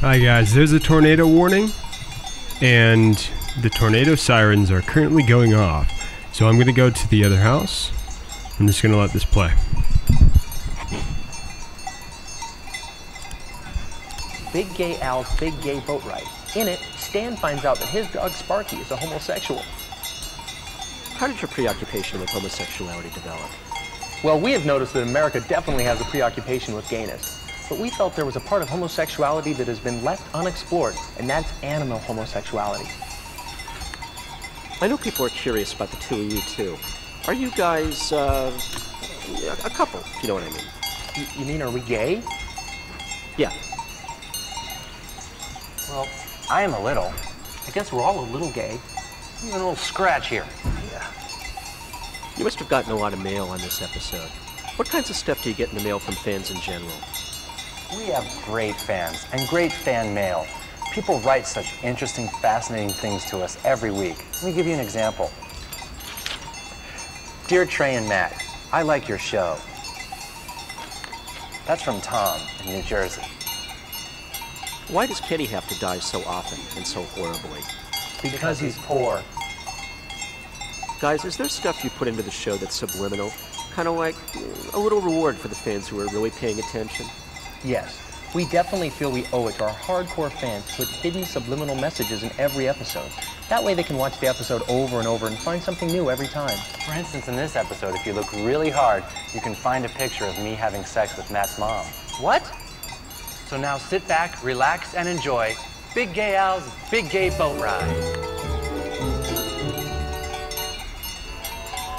Hi guys, there's a tornado warning, and the tornado sirens are currently going off. So I'm going to go to the other house. I'm just going to let this play. Big Gay Al's Big Gay Boat Ride. In it, Stan finds out that his dog Sparky is a homosexual. How did your preoccupation with homosexuality develop? Well, we have noticed that America definitely has a preoccupation with gayness. But we felt there was a part of homosexuality that has been left unexplored, and that's animal homosexuality. I know people are curious about the two of you, too. Are you guys, a couple, if you know what I mean? You mean, are we gay? Yeah. Well, I am a little. I guess we're all a little gay. Even a little scratch here. Yeah. You must have gotten a lot of mail on this episode. What kinds of stuff do you get in the mail from fans in general? We have great fans and great fan mail. People write such interesting, fascinating things to us every week. Let me give you an example. Dear Trey and Matt, I like your show. That's from Tom in New Jersey. Why does Kenny have to die so often and so horribly? Because he's poor. Guys, is there stuff you put into the show that's subliminal? Kind of like a little reward for the fans who are really paying attention? Yes. We definitely feel we owe it to our hardcore fans to put hidden subliminal messages in every episode. That way they can watch the episode over and over and find something new every time. For instance, in this episode, if you look really hard, you can find a picture of me having sex with Matt's mom. What? So now sit back, relax, and enjoy Big Gay Al's Big Gay Boat Ride.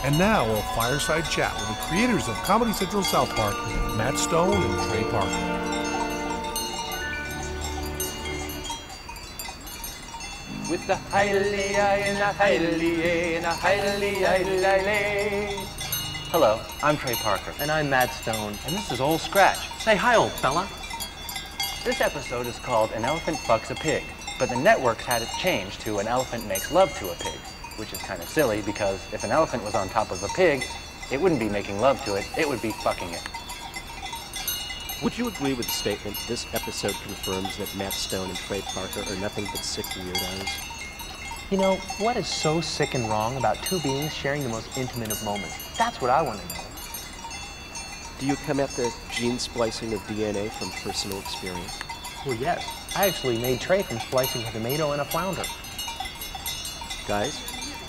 And now a fireside chat with the creators of Comedy Central South Park, Matt Stone and Trey Parker. With the highly and a highly and a highly. Hello, I'm Trey Parker. And I'm Matt Stone. And this is Old Scratch. Say hi, old fella. This episode is called An Elephant Fucks a Pig, but the networks had it changed to An Elephant Makes Love to a Pig, which is kind of silly because if an elephant was on top of a pig, it wouldn't be making love to it, it would be fucking it. Would you agree with the statement, this episode confirms that Matt Stone and Trey Parker are nothing but sick weirdos? You know, what is so sick and wrong about two beings sharing the most intimate of moments? That's what I want to know. Do you come at the gene splicing of DNA from personal experience? Well, yes. I actually made Trey from splicing a tomato and a flounder. Guys,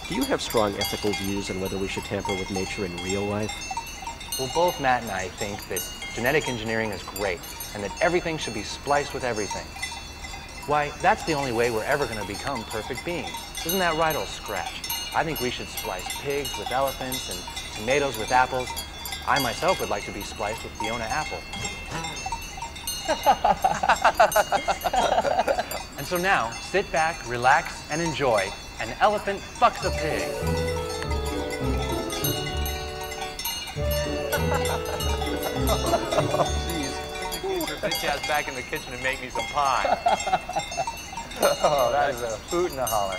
do you have strong ethical views on whether we should tamper with nature in real life? Well, both Matt and I think that genetic engineering is great and that everything should be spliced with everything. Why, that's the only way we're ever going to become perfect beings. Isn't that right, old Scratch? I think we should splice pigs with elephants and tomatoes with apples. I myself would like to be spliced with Fiona Apple. And so now, sit back, relax, and enjoy An Elephant Fucks a Pig. Oh, jeez. Get your bitch ass back in the kitchen and make me some pie. Oh, that is a hoot and a holler.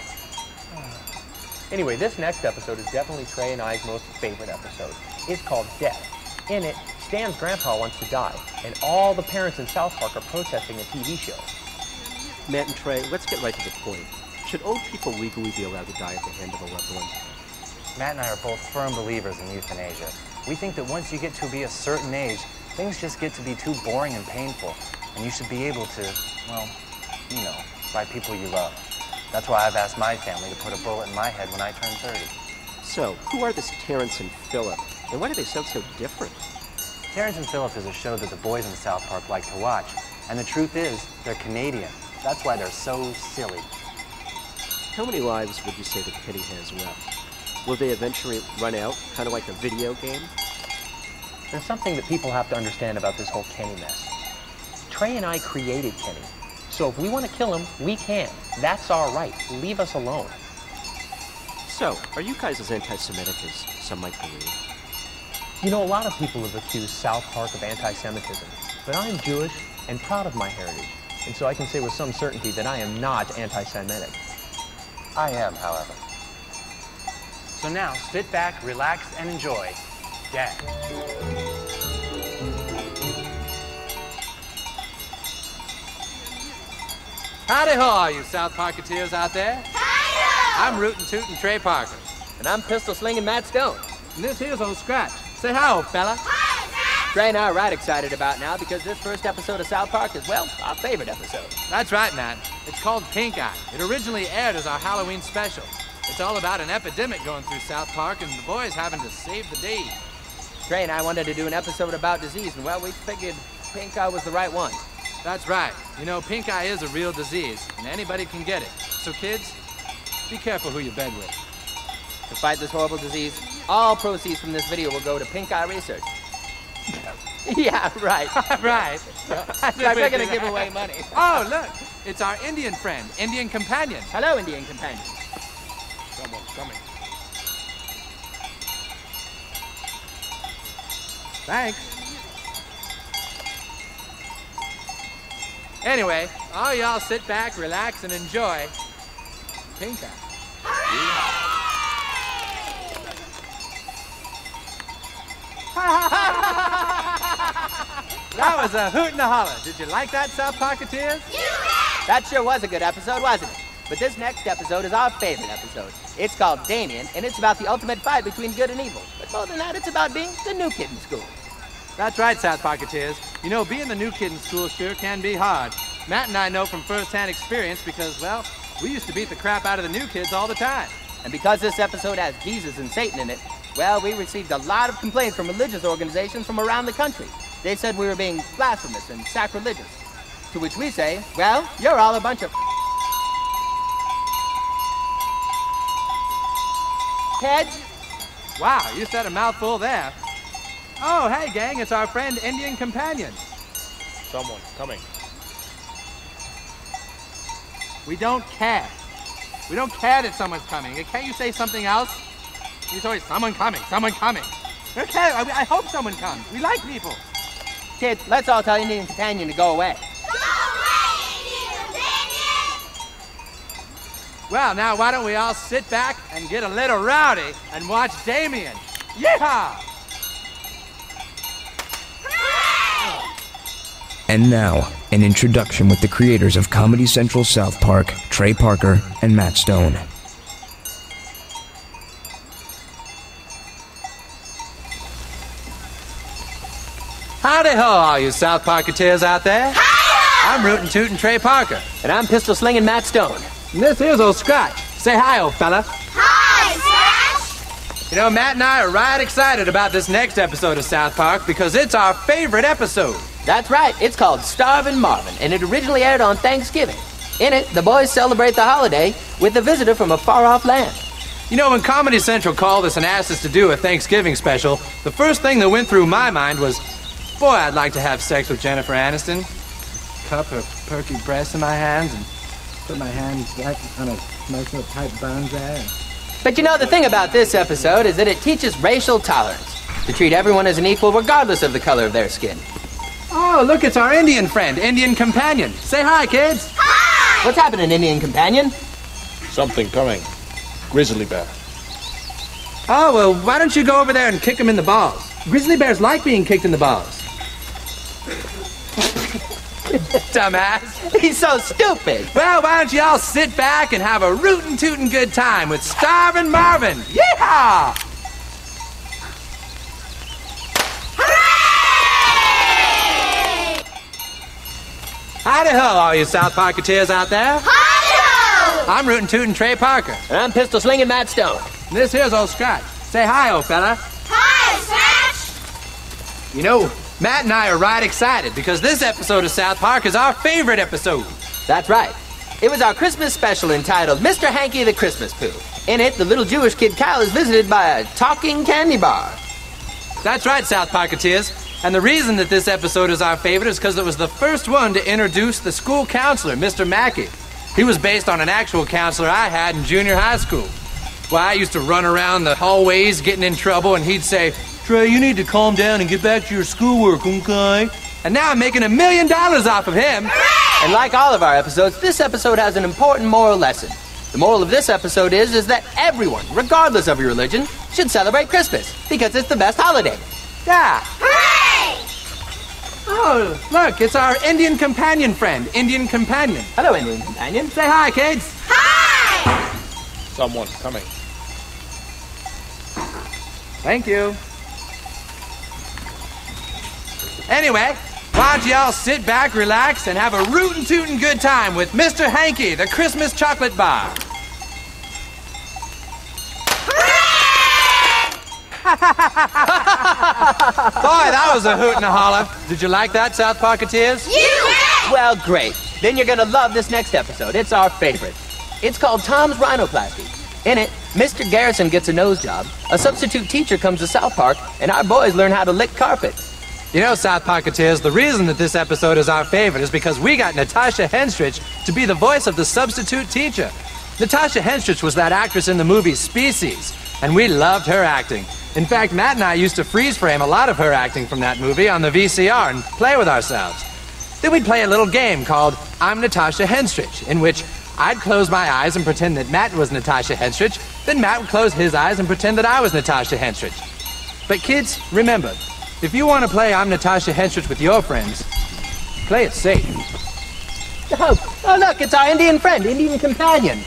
Anyway, this next episode is definitely Trey and I's most favorite episode. It's called Death. In it, Stan's grandpa wants to die, and all the parents in South Park are protesting a TV show. Matt and Trey, let's get right to the point. Should old people legally be allowed to die at the hand of a loved one? Matt and I are both firm believers in euthanasia. We think that once you get to be a certain age, things just get to be too boring and painful, and you should be able to, well, you know, by people you love. That's why I've asked my family to put a bullet in my head when I turn 30. So, who are this Terrence and Phillip, and why do they sound so different? Terrence and Phillip is a show that the boys in South Park like to watch, and the truth is, they're Canadian. That's why they're so silly. How many lives would you say that Kenny has left? Will they eventually run out, kind of like a video game? There's something that people have to understand about this whole Kenny mess. Trey and I created Kenny. So if we want to kill him, we can. That's our right. Leave us alone. So, are you guys as anti-Semitic as some might believe? You know, a lot of people have accused South Park of anti-Semitism, but I'm Jewish and proud of my heritage, and so I can say with some certainty that I am not anti-Semitic. I am, however. So now, sit back, relax, and enjoy Death. Howdy ho, all you South Parketeers out there. Hi-yo! I'm Rootin' Tootin' Trey Parker. And I'm pistol slinging Matt Stone. And this here's Old Scratch. Say hi, old fella. Hi, Trey and I are right excited about now because this first episode of South Park is, well, our favorite episode. That's right, Matt. It's called Pink Eye. It originally aired as our Halloween special. It's all about an epidemic going through South Park and the boys having to save the day. Trey and I wanted to do an episode about disease, and, well, we figured pink eye was the right one. That's right. You know, pink eye is a real disease, and anybody can get it. So, kids, be careful who you bed with. To fight this horrible disease, all proceeds from this video will go to pink eye research. Yeah, right. Right. So I'm not going to give away money. Oh, look. It's our Indian friend, Indian companion. Hello, Indian companion. Someone's coming. Thanks. Anyway, all y'all sit back, relax, and enjoy Pink Eye. That was a hoot and a holler. Did you like that, South Parketeers? That sure was a good episode, wasn't it? But this next episode is our favorite episode. It's called Damien, and it's about the ultimate fight between good and evil. But more than that, it's about being the new kid in school. That's right, South Parketeers. You know, being the new kid in school sure can be hard. Matt and I know from first-hand experience because, well, we used to beat the crap out of the new kids all the time. And because this episode has Jesus and Satan in it, well, we received a lot of complaints from religious organizations from around the country. They said we were being blasphemous and sacrilegious. To which we say, well, you're all a bunch of heads. Wow, you said a mouthful there. Oh, hey, gang, it's our friend Indian companion. Someone's coming. We don't care. We don't care that someone's coming. Can't you say something else? It's always someone coming, someone coming. Okay, I hope someone comes. We like people. Kid, let's all tell Indian companion to go away. Well, now why don't we all sit back and get a little rowdy and watch Damien. Yeehaw! And now, an introduction with the creators of Comedy Central South Park, Trey Parker and Matt Stone. Howdy ho, all you South Parketeers out there. Hi-yo! I'm Rootin' Tootin' Trey Parker. And I'm pistol slinging Matt Stone. And this here's Old Scratch. Say hi, old fella. Hi, Scratch! You know, Matt and I are right excited about this next episode of South Park because it's our favorite episode. That's right, it's called Starvin' Marvin, and it originally aired on Thanksgiving. In it, the boys celebrate the holiday with a visitor from a far-off land. You know, when Comedy Central called us and asked us to do a Thanksgiving special, the first thing that went through my mind was, boy, I'd like to have sex with Jennifer Aniston. Cup her perky breasts in my hands and put my hands back on a nice little tight bones there. But you know, the thing about this episode is that it teaches racial tolerance, to treat everyone as an equal regardless of the color of their skin. Oh, look, it's our Indian friend, Indian companion. Say hi, kids. Hi! What's happening, Indian companion? Something coming. Grizzly bear. Oh, well, why don't you go over there and kick him in the balls? Grizzly bears like being kicked in the balls. Dumbass. He's so stupid. Well, why don't you all sit back and have a rootin' tootin' good time with Starvin' Marvin. Yeehaw! Howdy ho, all you South Parketeers out there. Hi-yo! I'm Rootin' Tootin' Trey Parker. And I'm pistol slinging Matt Stone. And this here's Old Scratch. Say hi, old fella. Hi, Scratch! You know, Matt and I are right excited because this episode of South Park is our favorite episode. That's right. It was our Christmas special entitled Mr. Hanky the Christmas Pooh. In it, the little Jewish kid Kyle is visited by a talking candy bar. That's right, South Parketeers. And the reason that this episode is our favorite is because it was the first one to introduce the school counselor, Mr. Mackey. He was based on an actual counselor I had in junior high school. Why, I used to run around the hallways getting in trouble, and he'd say, Trey, you need to calm down and get back to your schoolwork, okay? And now I'm making $1 million off of him. And like all of our episodes, this episode has an important moral lesson. The moral of this episode is that everyone, regardless of your religion, should celebrate Christmas because it's the best holiday. Yeah. Hooray! Oh, Oh, look, it's our Indian companion friend, Indian Companion. Hello, Indian Companion. Say hi, kids. Hi! Someone's coming. Thank you. Anyway, why don't you all sit back, relax, and have a rootin' tootin' good time with Mr. Hanky, the Christmas chocolate bar. Boy, that was a hoot and a holler. Did you like that, South Parketeers? You bet! Well, great. Then you're gonna love this next episode. It's our favorite. It's called Tom's Rhinoplasty. In it, Mr. Garrison gets a nose job, a substitute teacher comes to South Park, and our boys learn how to lick carpet. You know, South Parketeers, the reason that this episode is our favorite is because we got Natasha Henstridge to be the voice of the substitute teacher. Natasha Henstridge was that actress in the movie Species, and we loved her acting. In fact, Matt and I used to freeze frame a lot of her acting from that movie on the VCR and play with ourselves. Then we'd play a little game called I'm Natasha Henstridge, in which I'd close my eyes and pretend that Matt was Natasha Henstridge, then Matt would close his eyes and pretend that I was Natasha Henstridge. But kids, remember, if you want to play I'm Natasha Henstridge with your friends, play it safe. Oh, look, it's our Indian friend, Indian Companion.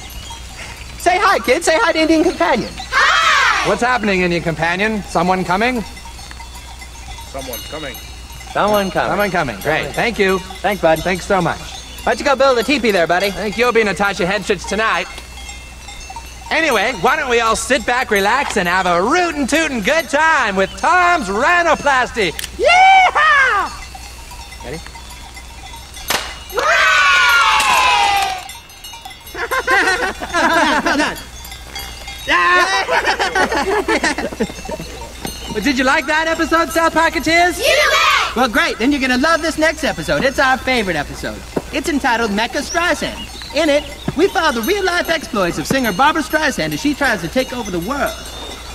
Say hi, kids. Say hi to Indian Companion. Hi! What's happening, Indian Companion? Someone coming? Someone's coming. Someone coming. Someone coming. Great. Thank you. Thanks, bud. Thanks so much. Why don't you go build a teepee there, buddy? I think you'll be Natasha Henstridge tonight. Anyway, why don't we all sit back, relax, and have a rootin' tootin' good time with Tom's Rhinoplasty. Yeehaw! Ready? Hold on. Well, did you like that episode, South Parketeers? You bet! Well, great. Then you're going to love this next episode. It's our favorite episode. It's entitled Mecha Streisand. In it, we follow the real-life exploits of singer Barbara Streisand as she tries to take over the world.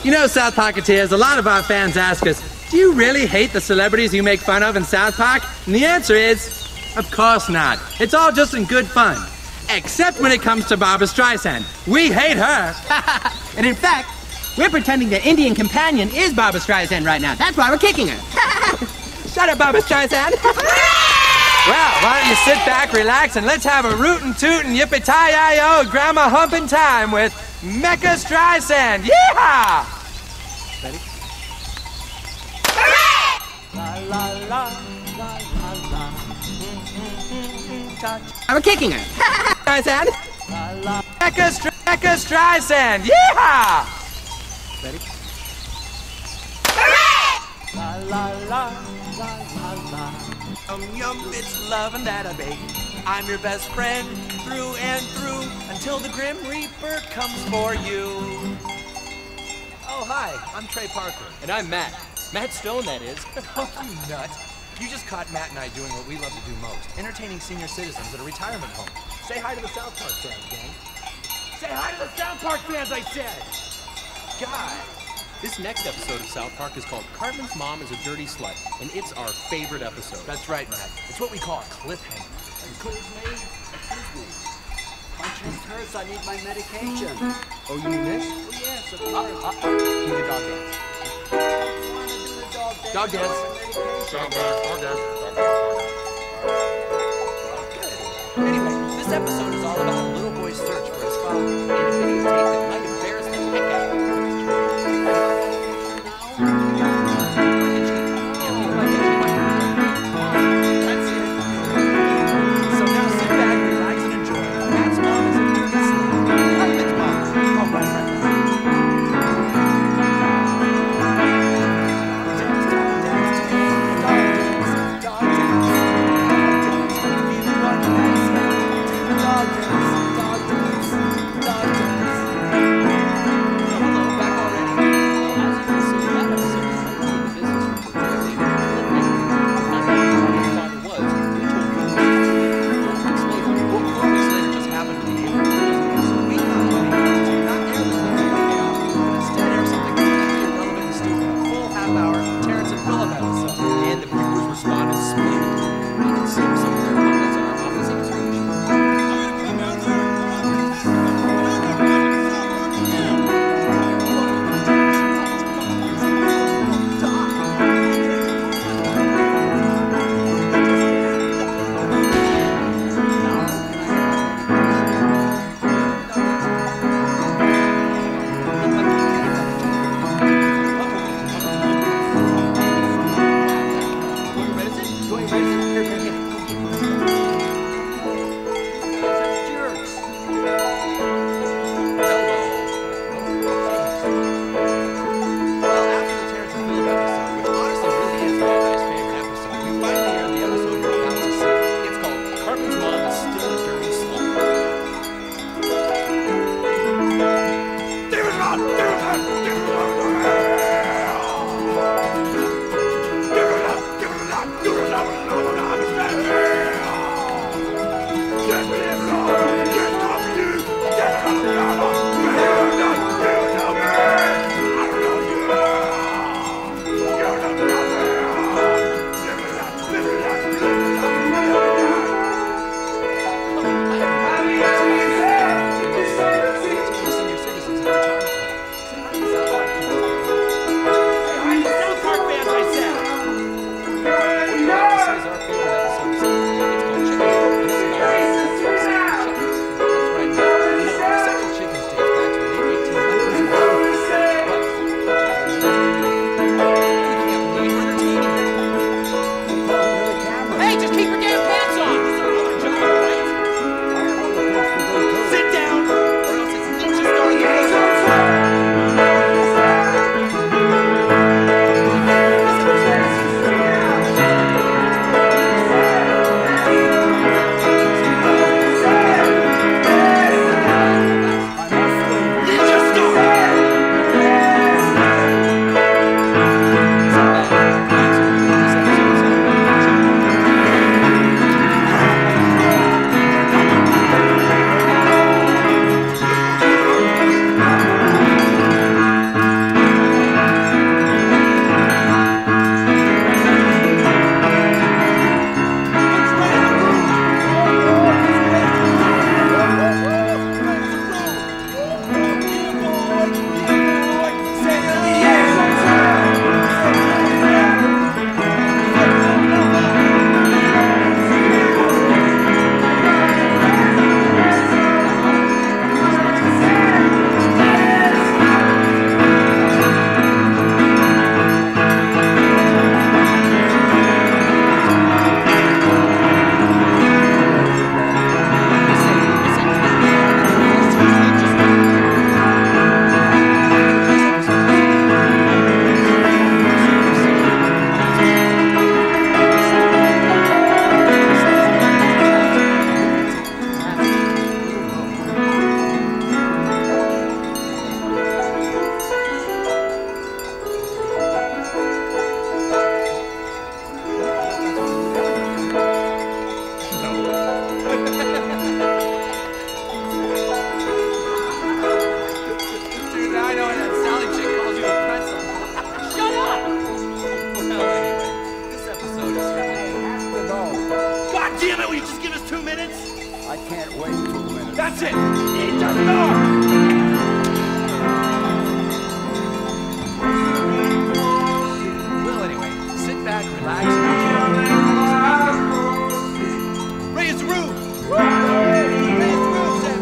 You know, South Parketeers, a lot of our fans ask us, do you really hate the celebrities you make fun of in South Park? And the answer is, of course not. It's all just in good fun. Except when it comes to Barbara Streisand. We hate her. And in fact, we're pretending that Indian Companion is Barbara Streisand right now. That's why we're kicking her. Shut up, Barbara Streisand. Well, why don't you sit back, relax, and let's have a rootin' tootin' yippee-tie-yi-o grandma humping time with Mecha Streisand. Yeehaw! Ready? We're kicking her. Streisand. Mecha Streisand. Yeehaw! Ready? Yum, it's lovin' that I bake. I'm your best friend through and through until the Grim Reaper comes for you. Oh, hi, I'm Trey Parker. And I'm Matt. Matt Stone, that is. Oh, you nut. You just caught Matt and I doing what we love to do most, entertaining senior citizens at a retirement home. Say hi to the South Park fans, gang. Say hi to the South Park fans, I said! God. This next episode of South Park is called Cartman's Mom is a Dirty Slut, and it's our favorite episode. That's right, Matt. It's what we call a cliffhanger. Excuse me. My chest hurts. I need my medication. Oh, you mean this? Oh, yes, of course. Do the dog dance. I want to do the dog dance. Dog dance. Anyway, this episode is all about a little boy's search for his father and a videotape that might embarrass the heck out of him. That's it. So now sit back, relax, and enjoy. Matt's mom is a dirty slut. Cartman's mom. Oh, right. Dog dance. going right in here. Hit it. Some jerks. Well, after the Terrence and Phillip episode, which honestly really is my favorite episode, we finally aired the episode you're about to see. It's called Cartman's Mom is Still a Dirty Slut. I can't wait 2 minutes. That's it! It's enough! Well, anyway, sit back, relax, and raise the roof! Raise the roof, Sam!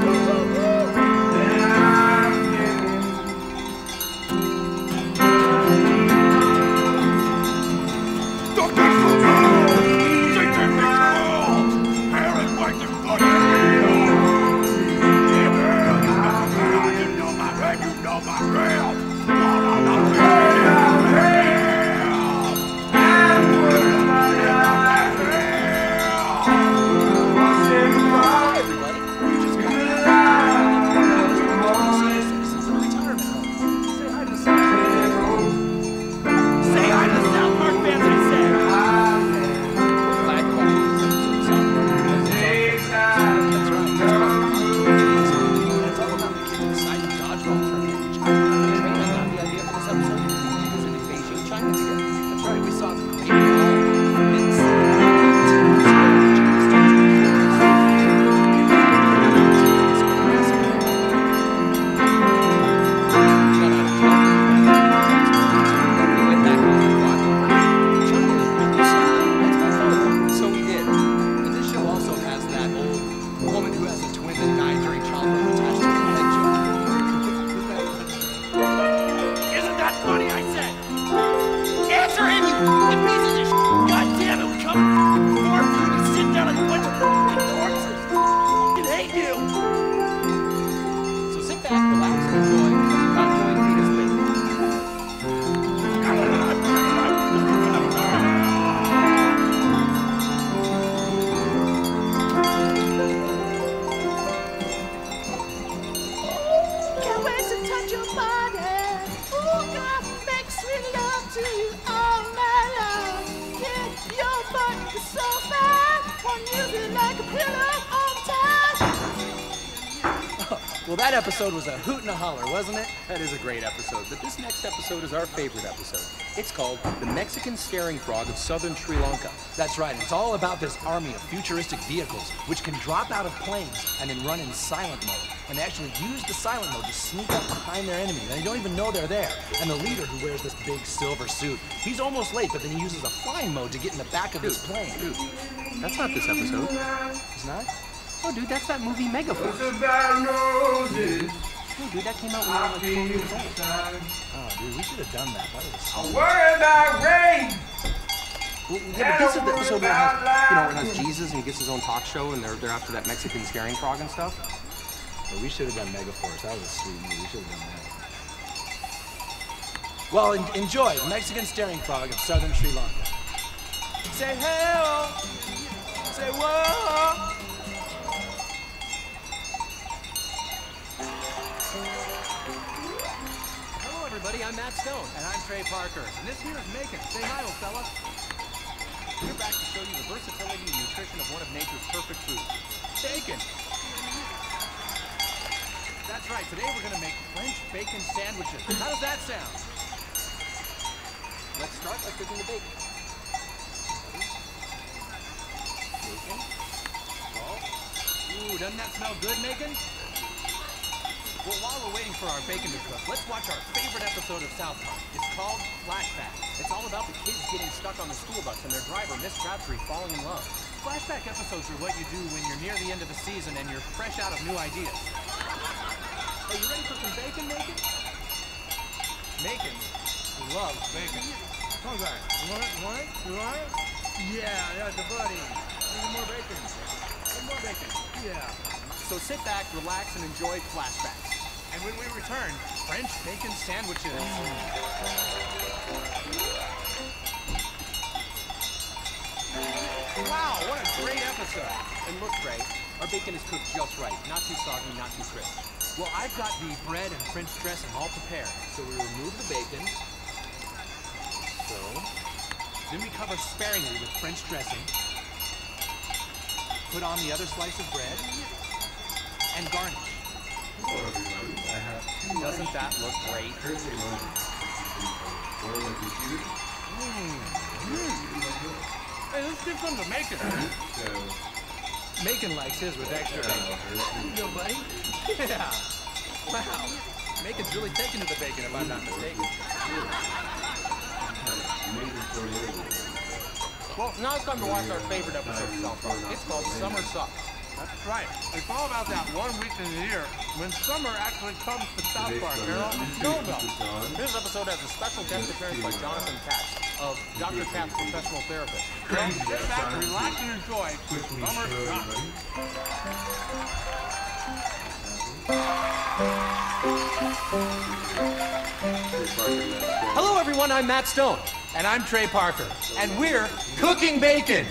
Well, that episode was a hoot and a holler, wasn't it? That is a great episode, but this next episode is our favorite episode. It's called The Mexican Staring Frog of Southern Sri Lanka. That's right, it's all about this army of futuristic vehicles which can drop out of planes and then run in silent mode. And they actually use the silent mode to sneak up behind their enemy. They don't even know they're there. And the leader, who wears this big silver suit, he's almost late, but then he uses a flying mode to get in the back of his plane. Dude, that's not this episode. It's not? Oh, dude, that's that movie Megaforce. Oh, dude, that came out when I was like 12 years old. Oh, dude, we should have done that. That was so Well, yeah, but this is the episode where it has, you know, it has Jesus and he gets his own talk show and they're after that Mexican staring frog and stuff. Well, we should have done Megaforce. That was a sweet movie. We should have done that. Well, enjoy The Mexican Staring Frog of Southern Sri Lanka. Say hey, say whoa. Hello, everybody. I'm Matt Stone. And I'm Trey Parker. And this here is Macon. Say hi, old fella. We're back to show you the versatility and nutrition of one of nature's perfect foods, bacon. That's right. Today we're going to make French bacon sandwiches. How does that sound? Let's start by cooking the bacon. Bacon. Salt. Ooh, doesn't that smell good, Macon? Well, while we're waiting for our bacon to cook, let's watch our favorite episode of South Park. It's called Flashback. It's all about the kids getting stuck on the school bus and their driver, Miss Crabtree, falling in love. Flashback episodes are what you do when you're near the end of a season and you're fresh out of new ideas. Are you ready for some bacon, Macon? Macon loves bacon. Okay. You want it? You want it? You want it? Yeah, that's a buddy. Need more bacon. Need more bacon. Yeah. So sit back, relax, and enjoy Flashbacks. And when we return, French bacon sandwiches. Wow, what a great episode. And look, Trey, our bacon is cooked just right. Not too soggy, not too crisp. Well, I've got the bread and French dressing all prepared. So we remove the bacon. So. Then we cover sparingly with French dressing. Put on the other slice of bread. And garnish. Doesn't that look great? Hey, let's give some to Macon. Macon likes his with extra bacon. There you go, buddy. Yeah. Wow. Macon's really taken to the bacon, if I'm not mistaken. Well, now it's time to watch our favorite episode of South Park. It's called Summer Sucks. That's right. It's all about that 1 week in the year when summer actually comes to South Park. They're all snowmelt. This episode has a special guest appearance by Jonathan Katz of Dr. Katz Professional Therapist. So sit back, relax, and enjoy Summer Sucks. Hello, everyone. I'm Matt Stone. And I'm Trey Parker. And we're cooking bacon.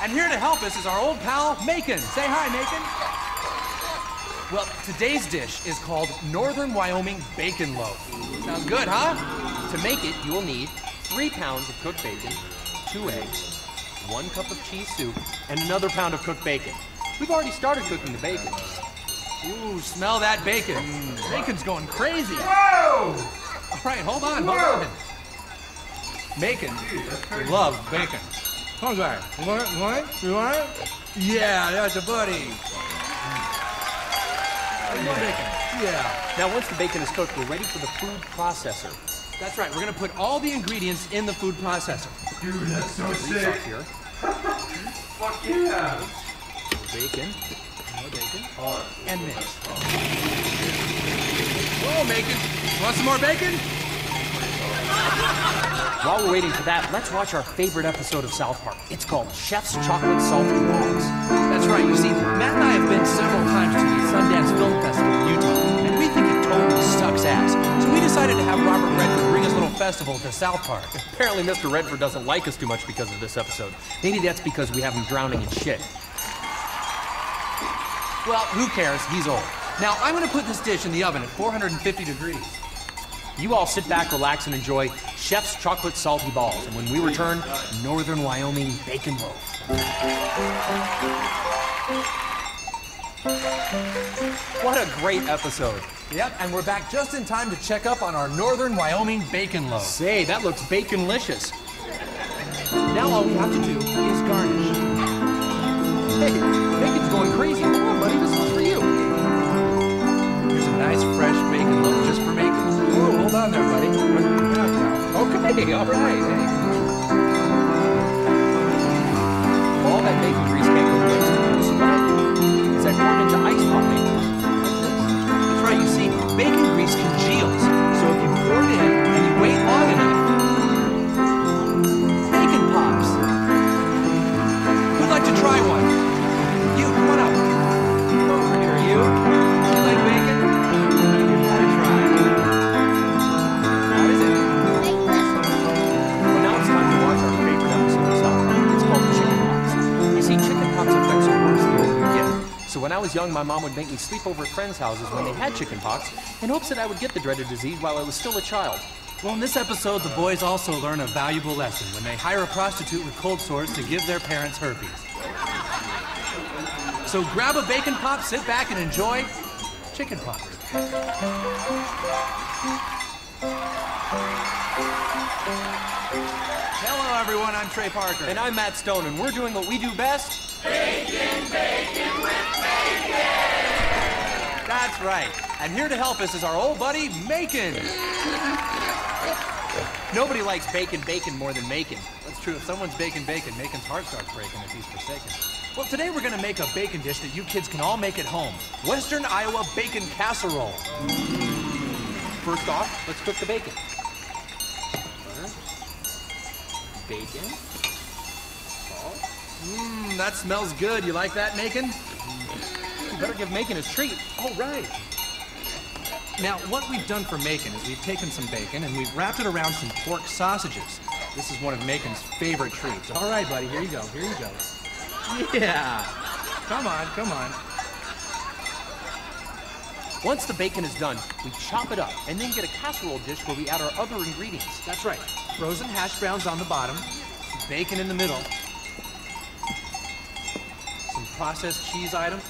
And here to help us is our old pal, Macon. Say hi, Macon. Well, today's dish is called Northern Wyoming Bacon Loaf. Sounds good, huh? To make it, you will need 3 pounds of cooked bacon, 2 eggs, 1 cup of cheese soup, and another pound of cooked bacon. We've already started cooking the bacon. Ooh, smell that bacon. Bacon's going crazy. Whoa! All right, hold on. Macon loves bacon. Okay. You want it? You want it? Yeah, that's a buddy. More bacon. Yeah. Now, once the bacon is cooked, we're ready for the food processor. That's right. We're going to put all the ingredients in the food processor. Dude, that's so sick. Here. Fuck yeah. Bacon. More bacon. And mix. Whoa, Macon. Want some more bacon? While we're waiting for that, let's watch our favorite episode of South Park. It's called Chef's Chocolate Salty Balls. That's right. You see, Matt and I have been several times to the Sundance Film Festival in Utah, and we think it totally sucks ass. So we decided to have Robert Redford bring his little festival to South Park. Apparently, Mr. Redford doesn't like us too much because of this episode. Maybe that's because we have him drowning in shit. Well, who cares? He's old. Now, I'm going to put this dish in the oven at 450 degrees. You all sit back, relax, and enjoy Chef's Chocolate Salty Balls. And when we return, Northern Wyoming Bacon Loaf. What a great episode. Yep, and we're back just in time to check up on our Northern Wyoming Bacon Loaf. Say, that looks baconlicious. Now all we have to do is garnish. Hey, bacon's going crazy. Hold on, buddy, this is for you. Here's a nice fresh bacon loaf just for making. Whoa, hold on there, buddy. Okay, all right. Hey. All that bacon grease can't go to waste. So what I do is I pour it into ice pop makers. That's right, you see, bacon grease congeals. So if you pour it in and you wait long enough, bacon pops. Who'd like to try one? You, come on up. Come over here, you. You like bacon? You gotta try. How is it? Well, now it's time to watch our favorite episode of South Park. It's called Chicken Pox. You see, chicken pox affects you worse the older you get. So when I was young, my mom would make me sleep over at friends' houses when they had chicken pox in hopes that I would get the dreaded disease while I was still a child. Well, in this episode, the boys also learn a valuable lesson when they hire a prostitute with cold sores to give their parents herpes. So grab a bacon pop, sit back, and enjoy chicken pox. Hello, everyone. I'm Trey Parker. And I'm Matt Stone, and we're doing what we do best. Bacon, bacon with bacon! That's right. And here to help us is our old buddy, Macon. Nobody likes bacon more than Macon. That's true. If someone's bacon, Macon's heart starts breaking if he's forsaken. Well, today we're going to make a bacon dish that you kids can all make at home. Western Iowa bacon casserole. First off, let's cook the bacon. Bacon. Salt. That smells good. You like that, Macon? You better give Macon his treat. All right. Now, what we've done for Macon is we've taken some bacon and we've wrapped it around some pork sausages. This is one of Macon's favorite treats. All right, buddy, here you go, here you go. Yeah. Come on, come on. Once the bacon is done, we chop it up and then get a casserole dish where we add our other ingredients. That's right. Frozen hash browns on the bottom, bacon in the middle, some processed cheese items,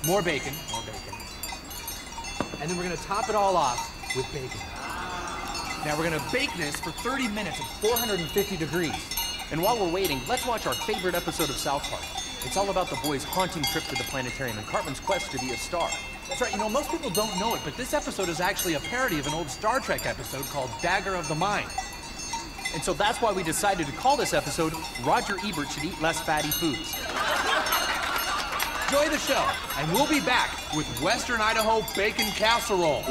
more bacon, and then we're gonna top it all off with bacon. Now we're gonna bake this for 30 minutes at 450 degrees. And while we're waiting, let's watch our favorite episode of South Park. It's all about the boys' haunting trip to the planetarium and Cartman's quest to be a star. That's right, you know, most people don't know it, but this episode is actually a parody of an old Star Trek episode called Dagger of the Mind. And so that's why we decided to call this episode Roger Ebert Should Eat Less Fatty Foods. Enjoy the show, and we'll be back with Western Idaho Bacon Casserole.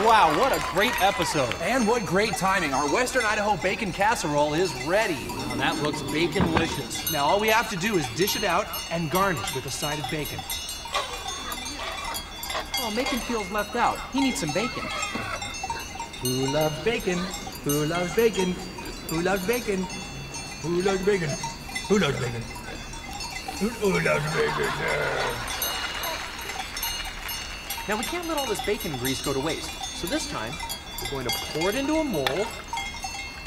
Wow, what a great episode. And what great timing. Our Western Idaho Bacon Casserole is ready. Wow, that looks baconlicious. Now all we have to do is dish it out and garnish with a side of bacon. Oh, Macon feels left out. He needs some bacon. Who loves bacon? Who loves bacon? Who loves bacon? Who loves bacon? Who loves bacon? Who loves bacon? Now, we can't let all this bacon grease go to waste. So this time, we're going to pour it into a mold,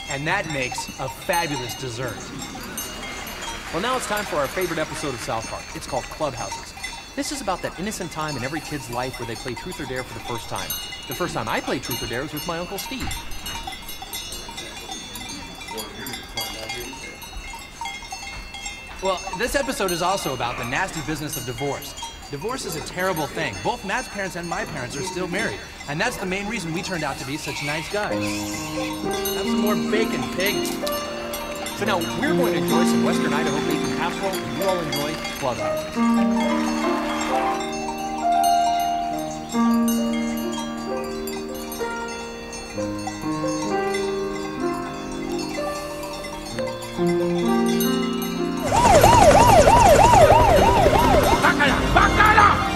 and that makes a fabulous dessert. Well, now it's time for our favorite episode of South Park. It's called Clubhouses. This is about that innocent time in every kid's life where they play Truth or Dare for the first time. The first time I played Truth or Dare was with my Uncle Steve. Well, this episode is also about the nasty business of divorce. Divorce is a terrible thing. Both Matt's parents and my parents are still married, and that's the main reason we turned out to be such nice guys. Have some more bacon, pig. So now we're going to enjoy some Western Idaho bacon casserole, and you all enjoy Clubhouses.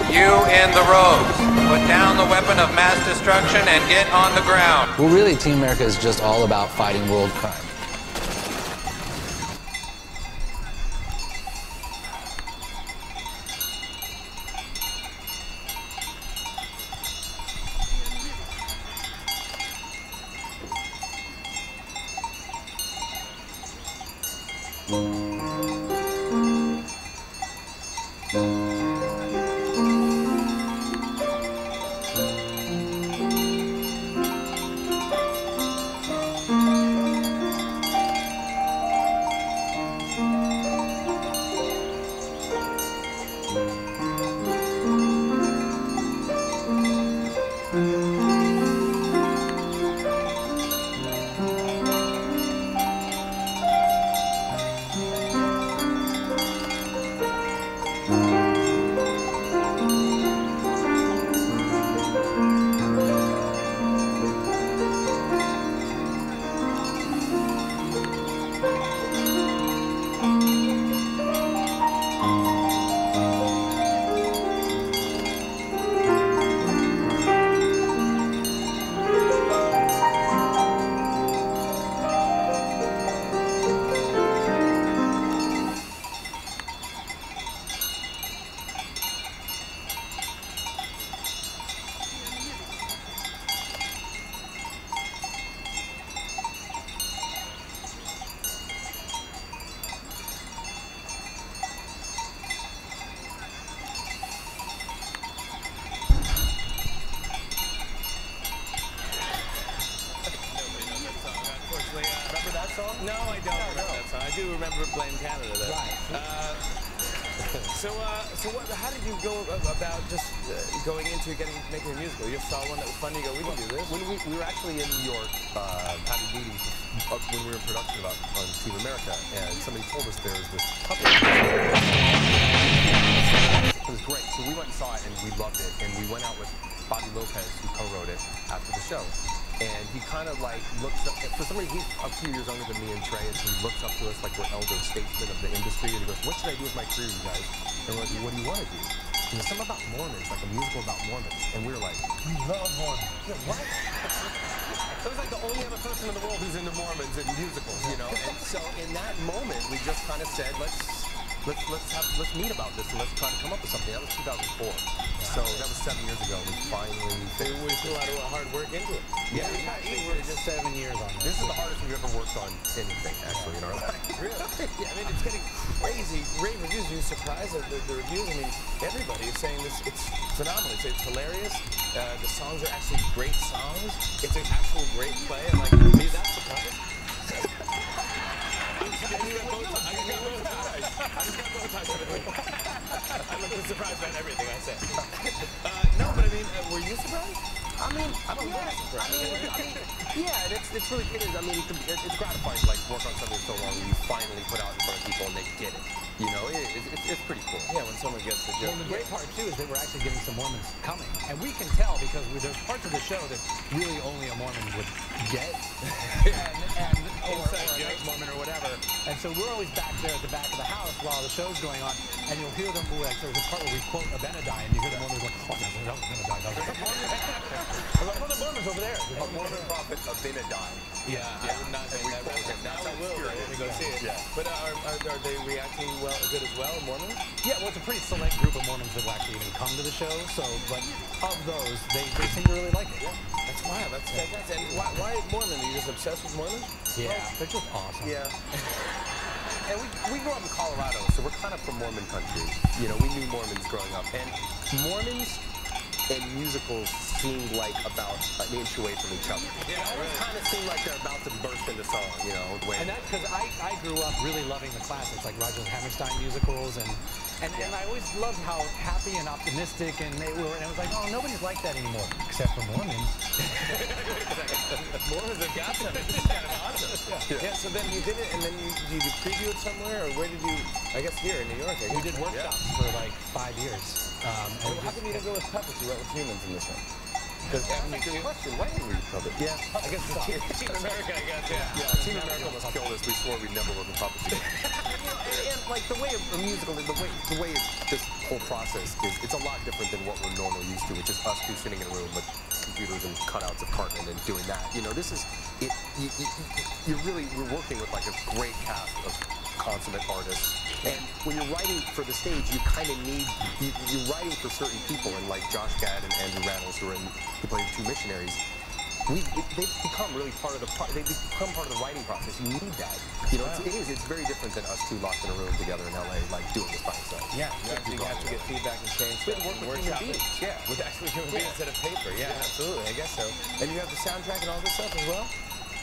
You in the rows. Put down the weapon of mass destruction and get on the ground. Well, really, Team America is just all about fighting world crime. No, I don't remember that song. I do remember Blame Canada, though. Right. So how did you go about just going into making a musical? You just saw one that was fun, you go, we can do this? When we were actually in New York having meetings when we were in production on Team America, and somebody told us there was this puppet. It was great. So we went and saw it, and we loved it. And we went out with Bobby Lopez, who co-wrote it, after the show. And he kind of like looks up, for some reason he's a few years younger than me and Trey, and so he looks up to us like we're elder statesmen of the industry, and he goes, what should I do with my career, you guys? And we're like, well, what do you want to do? And there's something about Mormons, like a musical about Mormons. And we were like, we love Mormons. Yeah, what? It was like the only other person in the world who's into Mormons and musicals, you know? And so in that moment, we just kind of said, let's meet about this and let's try to come up with something. That was 2004. So that was 7 years ago. We finally put a lot of hard work into it. Yeah, we actually worked just 7 years on this. This is the hardest we've ever worked on anything, actually, in our life. Really? Yeah, I mean, it's getting crazy. Rave reviews. Are you surprised at the reviews? I mean, everybody is saying this. It's phenomenal. It's hilarious. The songs are actually great songs. It's an actual great play. I'm like, are you that surprised? I just got both ties. I look surprised by everything I said. No, but I mean, were you surprised? I mean, I'm a little surprised. Yeah, it's really, it is. I mean, it's gratifying to like work on something so long and you finally put out in front of people and they get it. You know, it's pretty cool. Yeah, when someone gets the joke. Well, the great part too is that we're actually getting some Mormons coming, and we can tell because there's parts of the show that really only a Mormon would get, or an ex-Mormon or whatever. And so we're always back there at the back of the house while the show's going on, and you'll hear them like there's a part where we quote Abinadi, and you hear the Mormons going, "Oh, that was Abinadi." Like, well, the Mormon's over there. A Mormon prophet Abinadi. Yeah, I would not say that. Now we will when we go see it. Yeah. But are they reacting good as well, Mormons? Yeah, well, it's a pretty select group of Mormons that will actually even come to the show. So, but of those, they seem to really like it. Yeah, that's wild. That's fantastic. And why Mormon? Are you just obsessed with Mormons? Yeah, they're just awesome. Yeah. And we grew up in Colorado, so we're kind of from Mormon country. You know, we knew Mormons growing up, and Mormons and musicals seemed like about an inch away from each other. Yeah, it always kind of seemed like they're about to burst into song, you know. And that's because I grew up really loving the classics, like Rodgers and Hammerstein musicals, and I always loved how happy and optimistic and they were, and it was like, oh, nobody's like that anymore, except for Mormons. Mormons have got something. This is kind of awesome. Yeah, so then you did it, and then did you preview it somewhere, or where did you, I guess here in New York, I guess. We did workshops for like 5 years. And how come you didn't go with puppets? You went with humans in this one? Because that's a good question. Why didn't we puppets? Yeah, I guess it's Team America, I guess, yeah. Yeah, Team America almost killed us. We swore we'd never work with puppets again. and like the way a musical, the way this whole process is, it's a lot different than what we're normally used to, which is us two sitting in a room with computers and cutouts of Cartman and doing that. You know, this is, we're working with like a great cast of consummate artists. And when you're writing for the stage, you kind of need, you're writing for certain people, and like Josh Gad and Andrew Reynolds, who play the two missionaries, they've become really part of the writing process. You need that. You know, it's very different than us two locked in a room together in LA, like doing this by ourselves. Yeah, you actually have to get feedback and change We stuff. work and with workshop human it. beings. Yeah, With actually human beings instead of paper. Yeah, absolutely. I guess so. And you have the soundtrack and all this stuff as well?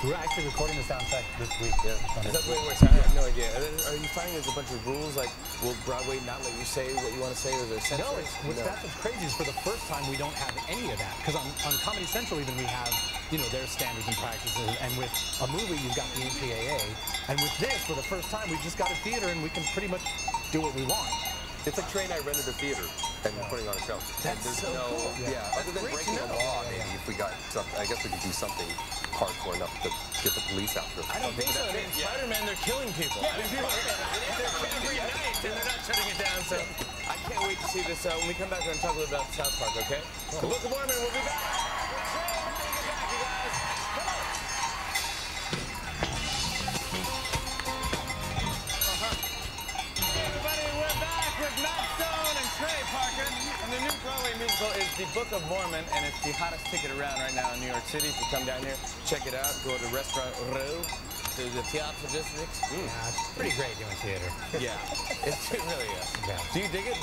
We're actually recording the soundtrack this week. Yeah. Is that I have no idea. Are you finding there's a bunch of rules, like, will Broadway not let you say what you want to say, or is there censors? No, that's what's crazy is for the first time we don't have any of that. Because on Comedy Central even we have, you know, their standards and practices. And with a movie, you've got the MPAA. And with this, for the first time, we've just got a theater and we can pretty much do what we want. It's like Trey and I rented a theater and putting on a show. That's there's so no, cool. other than breaking the law, maybe if we got something, I guess we could do something hardcore enough to get the police after us. I don't think so. I mean, Spider-Man, they're killing people. Yeah, people are every night, and they're not shutting it down. So I can't wait to see this. When we come back, we're going to talk a little about South Park, okay? The Book of Mormon, we'll be back. And the new Broadway musical is The Book of Mormon, and it's the hottest ticket around right now in New York City. If you come down here, check it out. Go to Restaurant Row, to the theater district. Yeah, it's pretty great doing theater. Yeah, it really is. Yeah. Do you dig it?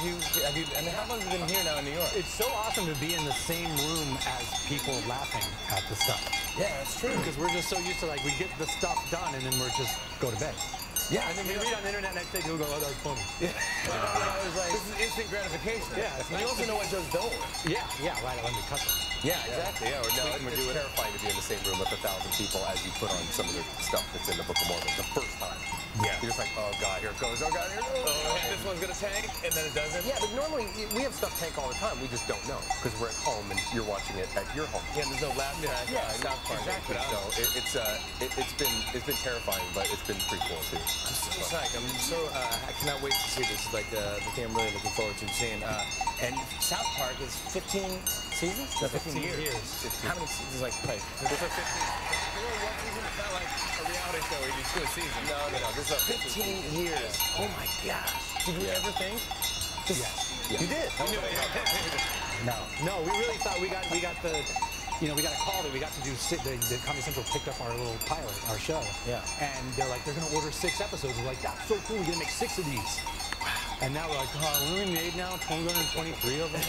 And how long have you been here now in New York? It's so awesome to be in the same room as people laughing at the stuff. Yeah, that's true. Because we're just so used to, like, we get the stuff done and then we're just go to bed. Yeah, and then we read on the internet next day, people go, oh, that was funny. Yeah. I was like, this is instant gratification. Yeah, it's and you also know what jokes don't work. Yeah, right. Let me cut them. Yeah, exactly. Yeah, It's terrifying to be in the same room with 1,000 people as you put on some of the stuff that's in the Book of Mormon the first time. Yeah. You're just like, oh God, here it goes. Oh God, here it goes. Oh, and this one's gonna tank, and then it doesn't. Yeah, but normally we have stuff tank all the time. We just don't know because we're at home and you're watching it at your home. Yeah, there's no laugh track. Yeah, South Park. exactly. So it's been terrifying, but it's been pretty cool too. I'm so psyched. I cannot wait to see this. It's like the thing I'm really looking forward to seeing. And South Park is 15 seasons? No, 15 years. How many seasons? Like, probably 15. One season? It's not like a reality show where you do 2 a season. No. This is 15 years. Oh my gosh. Did you ever think? Yes. You did? You knew it. No, we really thought we got the, you know, we got a call that we got to do, the Comedy Central picked up our little pilot, our show. Yeah. And they're like, they're going to order 6 episodes. We're like, that's so cool, we're going to make 6 of these. And now we're like, oh, we only made now 223 of them.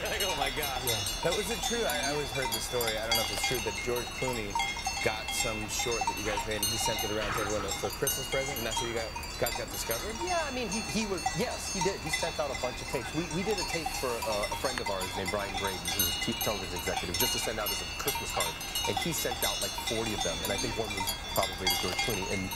Like, oh my God. Yeah. That was it true? I always heard the story. I don't know if it's true that George Clooney got some short that you guys made and he sent it around to everyone for a Christmas present, and that's how you guys got discovered? Yeah, I mean, he was, yes, he did. He sent out a bunch of tapes. We did a tape for a friend of ours named Brian Graydon, who's a television executive, just to send out as a Christmas card. And he sent out like 40 of them, and I think one was probably to George Clooney. And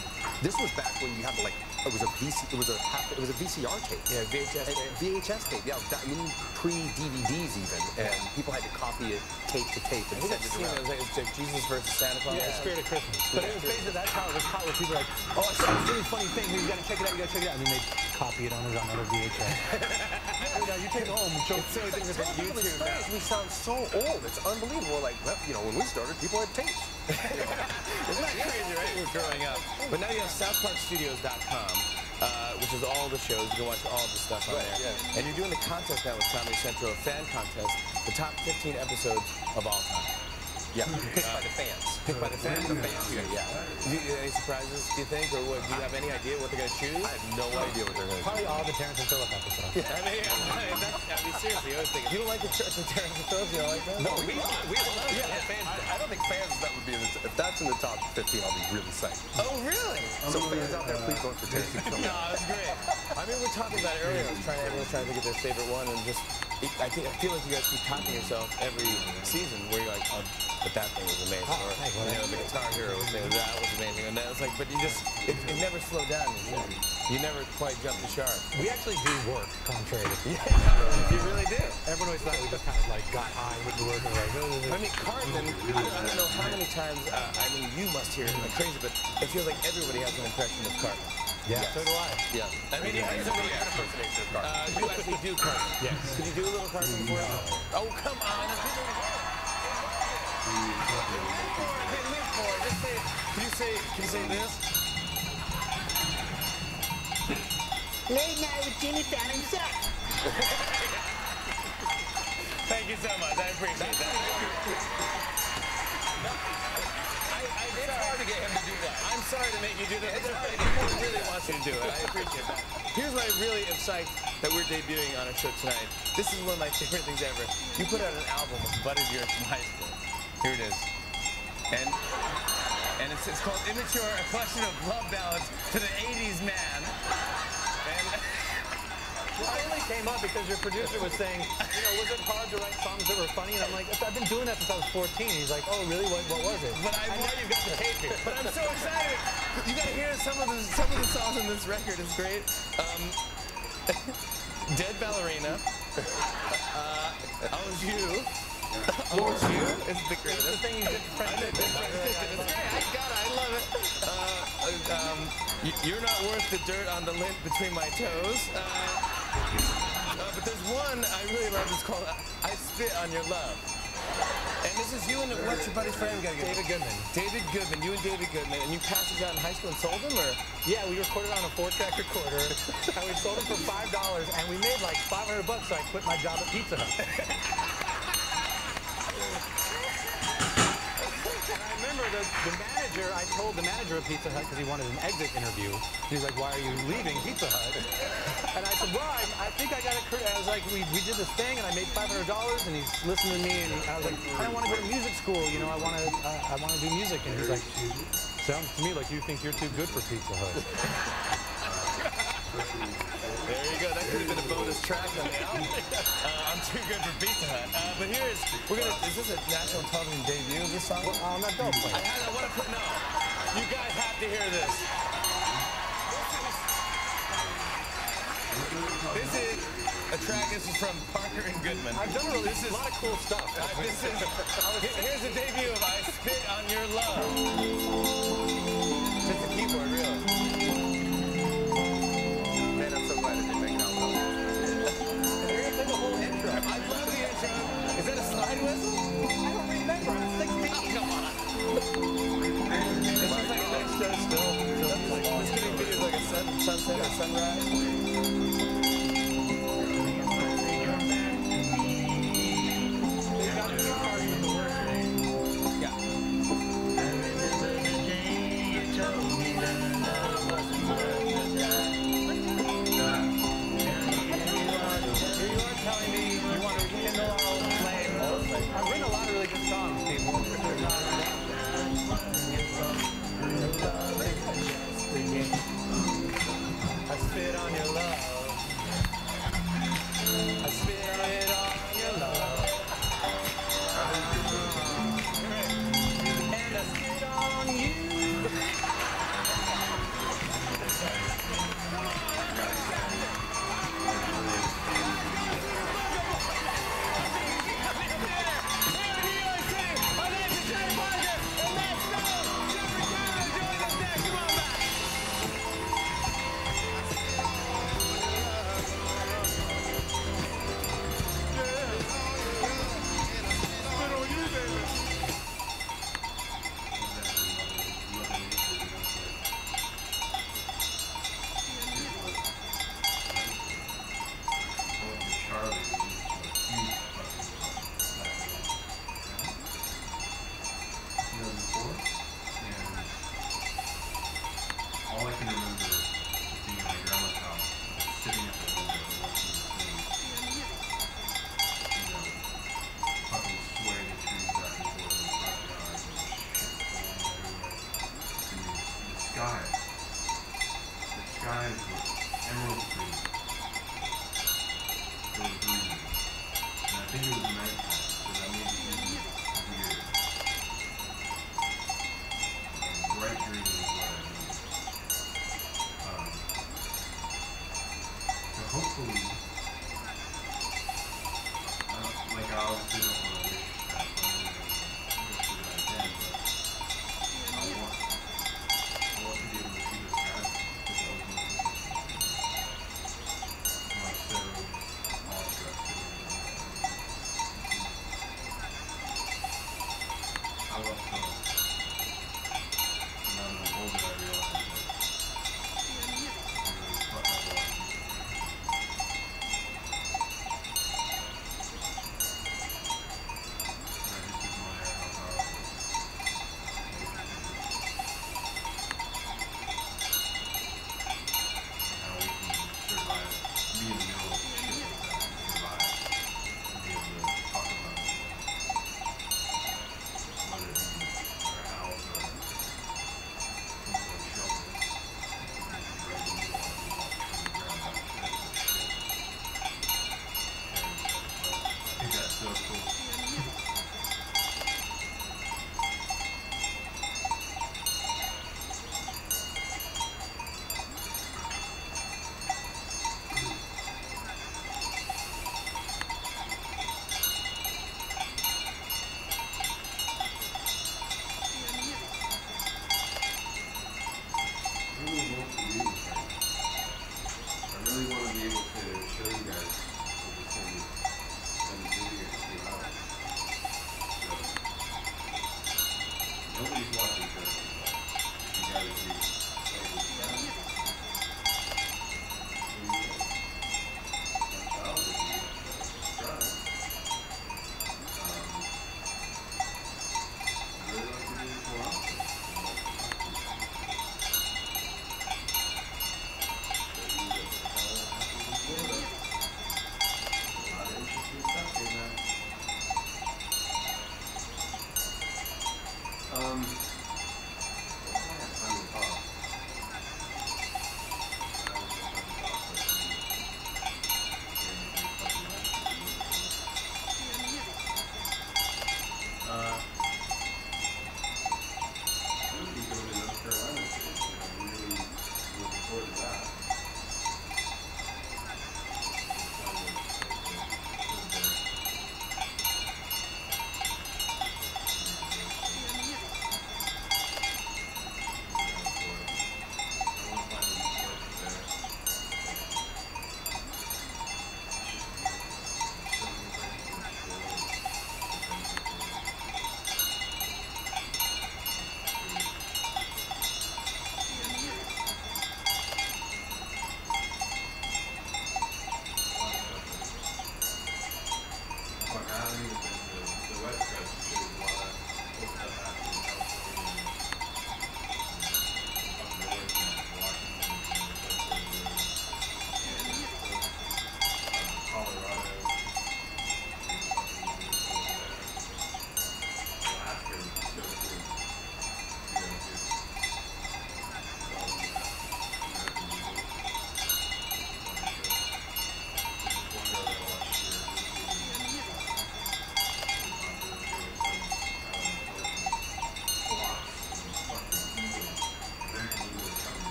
this was back when you had to, like, it was a VCR tape. Yeah, VHS tape. VHS tape, yeah. I mean, pre-DVDs even, and people had to copy it tape to tape and send it around. It was like Jesus versus Santa Claus. Yeah, Spirit of Christmas. But it was basically, that's how it was caught, where people are like, oh, I saw this really funny thing, here, you gotta check it out, And then they copy it on another VHS. You take it home and show it. So different than YouTube now. We sound so old. It's unbelievable. Like, well, you know, when we started, people had tapes. Isn't that crazy, right? We're growing up. But now you have SouthParkStudios.com, which is all the shows. You can watch all the stuff on there. Yeah. And you're doing the contest now with Comedy Central, a fan contest, the top 15 episodes of all time. Yeah, picked by the fans. Picked by the fans? Any surprises, do you think? Or what, do you have any idea what they're going to choose? I have no idea what they're going to choose. Probably all the Terrence and Phillip episodes. Yeah. I mean, seriously, I was thinking. You don't like the Terrence and Phillip? You don't like that? No, we love it. Yeah, fans. I don't think fans, that would be in the, if that's in the top 15, I'll be really psyched. Oh, really? So fans out there, please vote for Terrence and Phillip. No, that's great. I mean, we were talking about it earlier. Everyone's trying to get their favorite one, and just, I feel like you guys keep topping yourself every season where you're like, oh, but that thing was amazing. Or, you know, the Guitar Hero thing, that was amazing. And it's like, but you just, it never slowed down. You never quite jumped the shark. We actually do work, contrary to you really do. Everyone always thought we just kind of like got high with the work and like, I mean, Cartman, I don't know how many times, I mean, you must hear it like crazy, but it feels like everybody has an impression of Cartman. Yeah, so do I. Yeah. I mean, you impersonation of Cartman. You actually do Cartman. Yes. Could you do a little Cartman for us? Oh, come on. Can you say this? Late night with Jimmy Fallon sucks. Thank you so much. I appreciate that. to get him to do that. I'm sorry to make you do that. He really wants you to do it. I appreciate that. Here's why I really am psyched that we're debuting on our show tonight. This is one of my favorite things ever. You put out an album with a buddy of yours from high school. Here it is. And it's called Immature, a collection of love ballads to the 80s man. And this only came up because your producer was saying, you know, was it hard to write songs that were funny? And I'm like, I've been doing that since I was 14. He's like, oh, really? What was it? But I know you've got the tape here. But I'm so excited. You got to hear some of the songs on this record. It's great. Dead Ballerina. How's You? How's You? It's the greatest. It's the thing you did for friends. It's great. I got it. I love it. You're Not Worth the Dirt on the Lint Between My Toes. But there's one I really love. It's called I Spit on Your Love. And this is you and what's your buddy's friend? David Goodman. David Goodman. You and David Goodman. And you passed these out in high school and sold them, or? Yeah, we recorded on a 4-track recorder, and we sold them for $5, and we made like $500 bucks, so I quit my job at Pizza Hut. And I remember the manager, I told the manager of Pizza Hut because he wanted an exit interview. He was like, why are you leaving Pizza Hut? And I said, well, I think I got it. I was like, we did this thing and I made $500 and he's listening to me and I was like, I don't want to go to music school. You know, I want to do music. And he's like, sounds to me like you think you're too good for Pizza Hut. There you go. That could have been a bonus track on the album. I'm too good for Pizza Hut. But is this a national television debut of this song? Well, no, don't play. I want to put, no. You guys have to hear this. This is a track. This is from Parker and Goodman. I've done a lot of cool stuff. Here's a debut of I Spit on Your Love. Just a keyboard, really. Man, I'm so glad I didn't make it out well. They're going to play the whole intro. I love the intro. Is that a slide whistle? I don't remember. I'm 16. Oh, come on. This is like a next show still. This could be videos like a sunset or sunrise. I've written a lot of really good songs, people. I spit on your love. I spit it on your love. And I spit on you. All I can remember is being at my grandma's house, sitting at the window and watching the things, fucking sway the trees back and forth in the front yard and shit falling everywhere. And the sky was emerald green. It was green. And I think it was nighttime, so that made it even weird. Bright green is what I mean. Hopefully, like I obviously don't want to wish that on anyone that I can, but I want to be able to see the sky because I was I'm so awestruck I love film. Now that I'm older, I realize that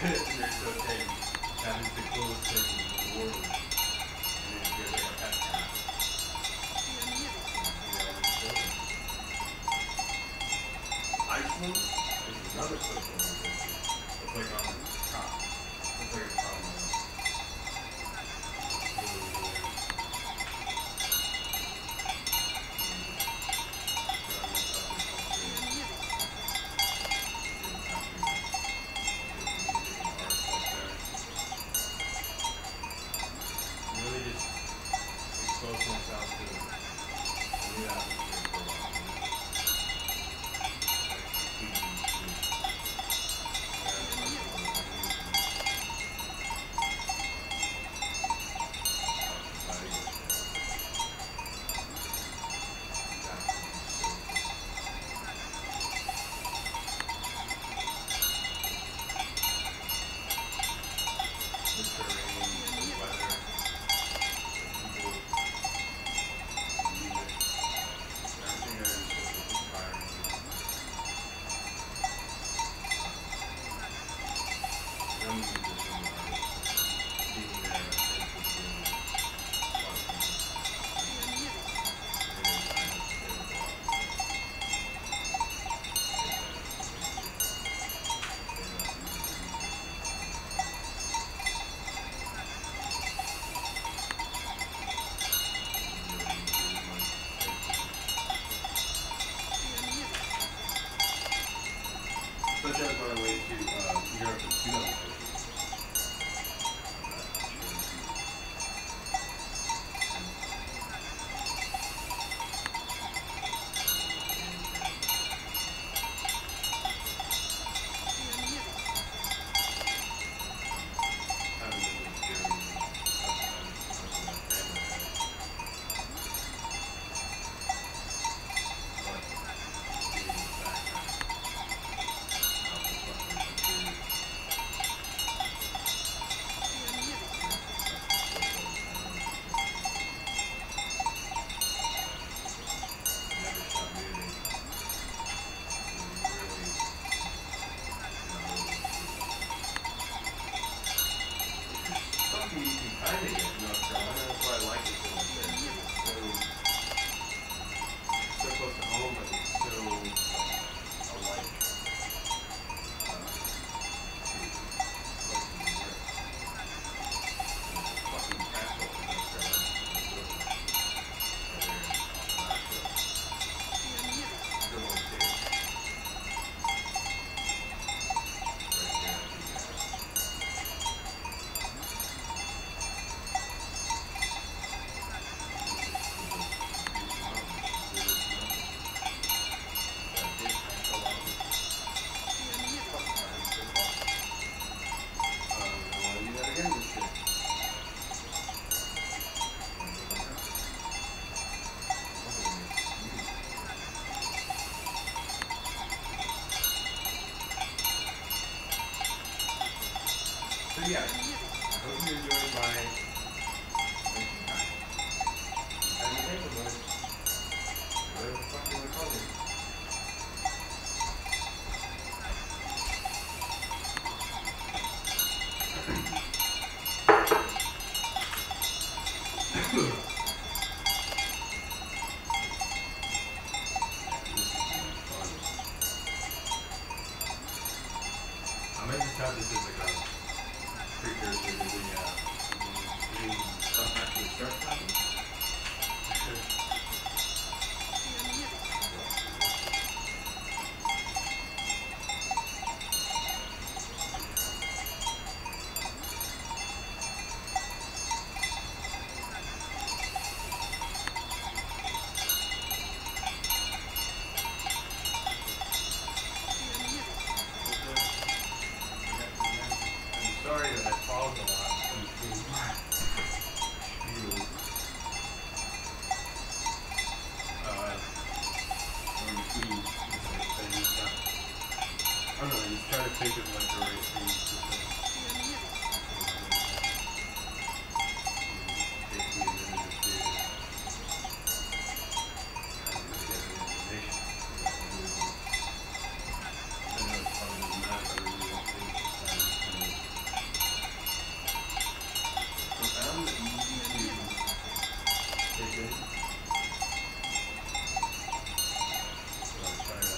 And they're so tame. That is the coolest thing in the world. And then there's like a pet cat. Iceland is another place I want to go to. It's like on the top. It's like a top of really just expose myself to a new atmosphere for a while. Such as when I went to Europe in 2014. yeah, I hope you enjoyed my vacation time. And the Anklenoise, whatever the fuck you want to call me. I might just have this as like a precursor to the stuff actually starts happening. Sorry that I paused a lot between my spiels. Or between just like things. I don't know, I just try to think of like the right things to say. It takes me a minute or two to kind of get an information. I know it probably doesn't matter, but I really want things to sound kind of profound and easy to take in. So I try to,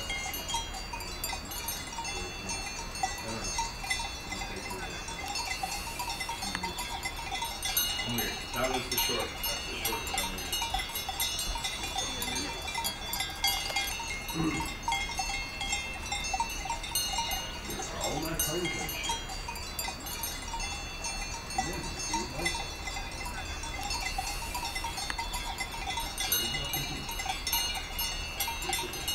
I don't know. It takes me a bit. I'm weird. That was the short. That's the short that I'm weird. Here are all my pine jump shirts. Again, if you would like them. Very welcome to you. Appreciate it.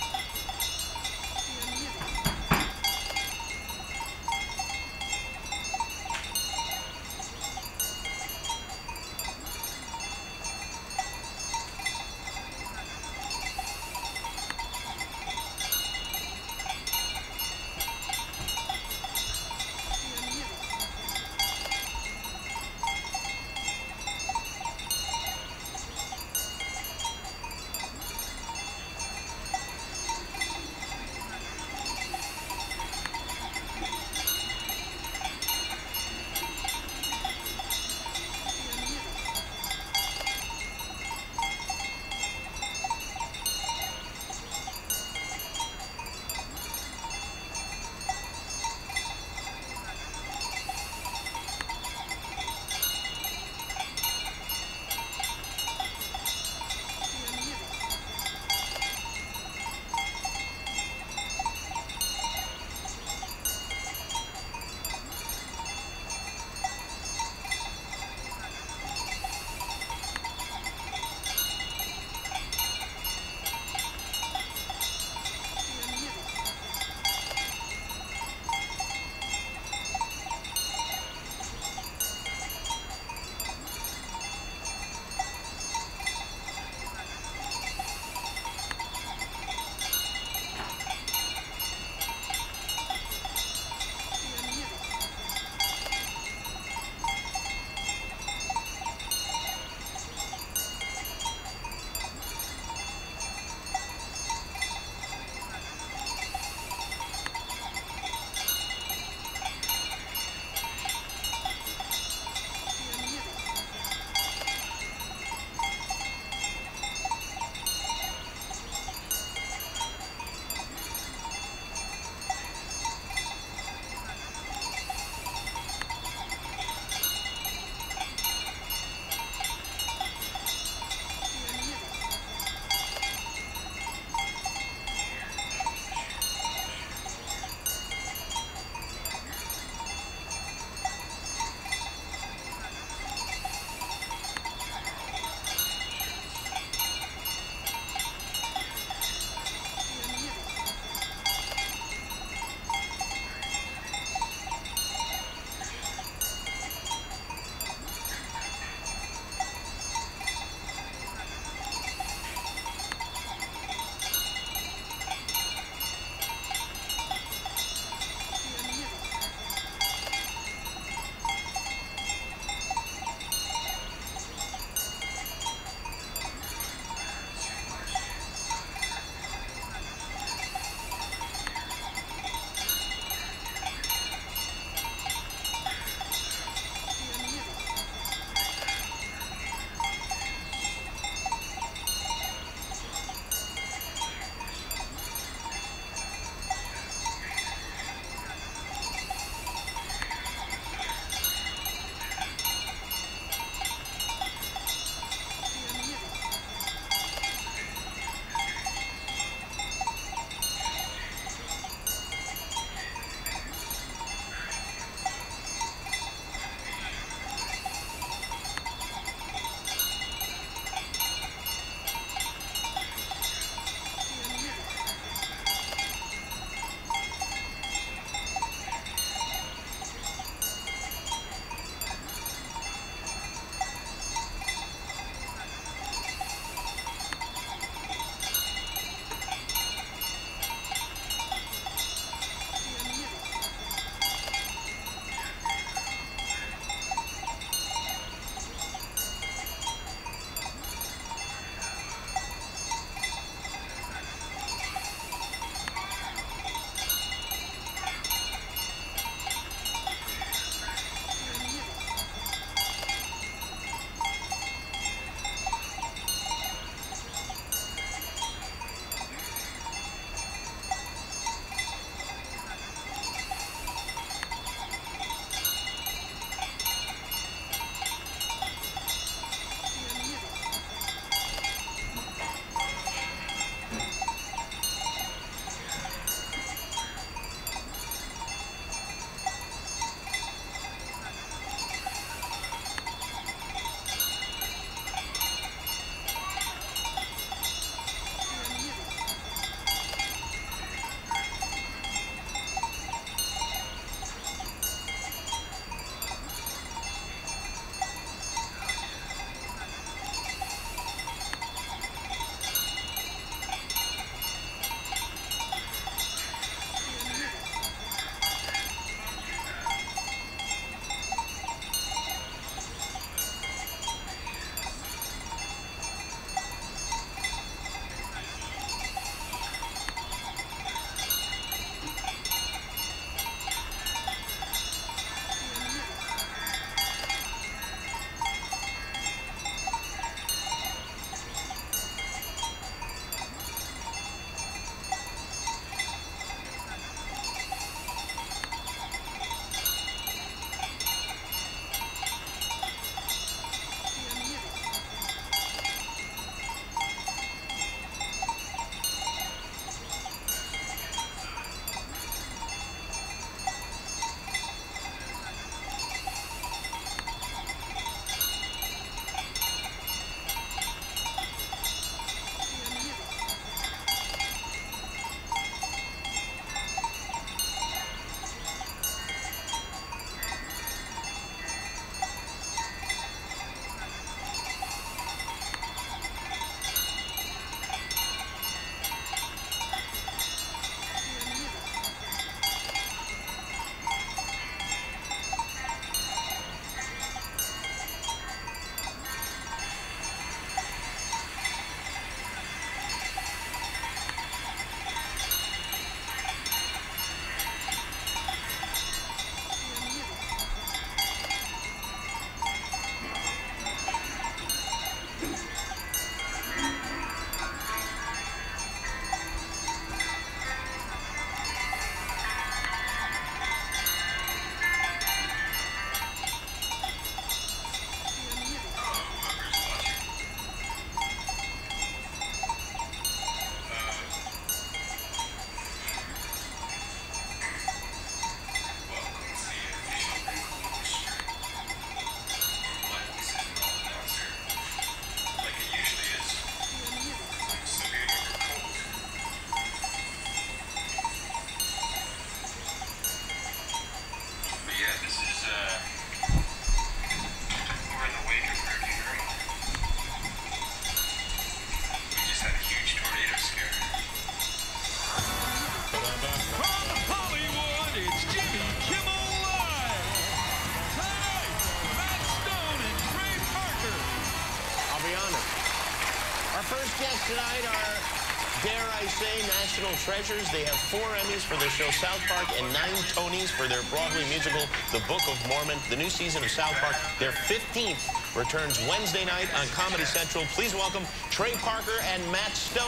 I say, national treasures. They have 4 Emmys for their show South Park and 9 Tonys for their Broadway musical, The Book of Mormon. The new season of South Park, their 15th, returns Wednesday night on Comedy Central. Please welcome Trey Parker and Matt Stone.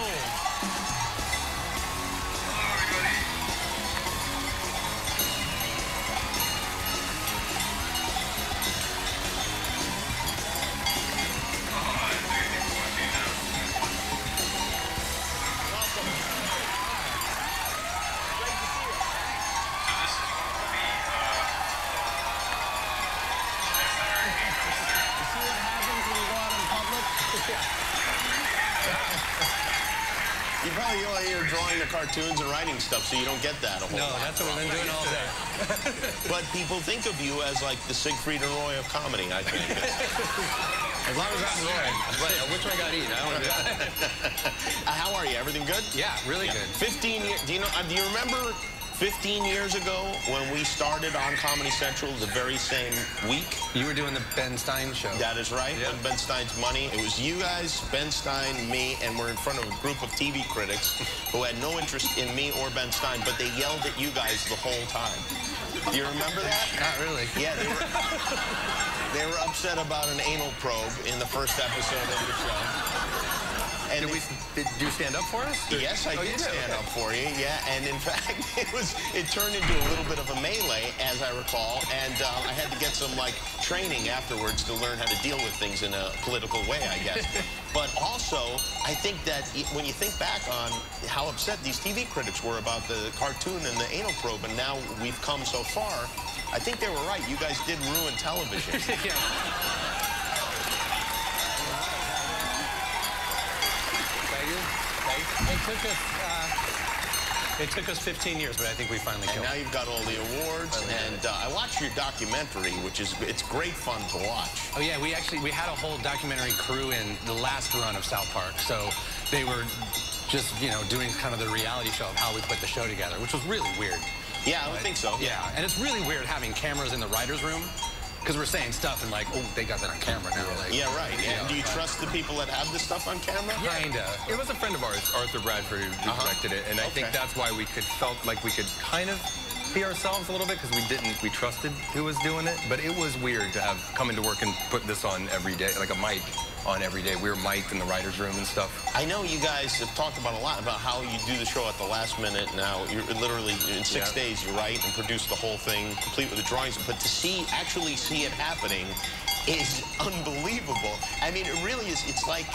You probably only hear drawing the cartoons and writing stuff, so you don't get that a whole lot. No, that's what we've been doing all day. But people think of you as like the Siegfried and Roy of comedy, I think. As long as I'm Roy. But which one got eaten? I don't know. How are you? Everything good? Yeah, really good. 15 years. Do you remember 15 years ago when we started on Comedy Central the very same week? You were doing the Ben Stein show. That is right. Yep. On Ben Stein's Money. It was you guys, Ben Stein, me, and we're in front of a group of TV critics who had no interest in me or Ben Stein, but they yelled at you guys the whole time. Do you remember that? Not really. Yeah, they were upset about an anal probe in the first episode of the show. And did you stand up for us? Yes, I did stand up for you. Yeah, and in fact, it turned into a little bit of a melee, as I recall, and I had to get some training afterwards to learn how to deal with things in a political way, I guess. But also, I think that when you think back on how upset these TV critics were about the cartoon and the anal probe, and now we've come so far, I think they were right. You guys did ruin television. Yeah. It took us 15 years, but I think we finally killed it. And now you've got all the awards, and I watched your documentary, it's great fun to watch. Oh yeah, we had a whole documentary crew in the last run of South Park, so they were just doing kind of the reality show of how we put the show together, which was really weird. Yeah, I would think so. Yeah, and it's really weird having cameras in the writer's room. Because we're saying stuff and oh, they got that on camera now. Yeah, right. And do you trust the people that have this stuff on camera? Kinda. It was a friend of ours, Arthur Bradford, who directed it, and I think that's why we felt like we could kind of be ourselves a little bit, because we trusted who was doing it. But it was weird to have come into work and put this on every day, like a mic on every day. We were mic'd in the writer's room and stuff. I know you guys have talked about a lot about how you do the show at the last minute. Now, you're literally, in 6 days, you write and produce the whole thing, complete with the drawings. But to actually see it happening is unbelievable. I mean, it really is. It's like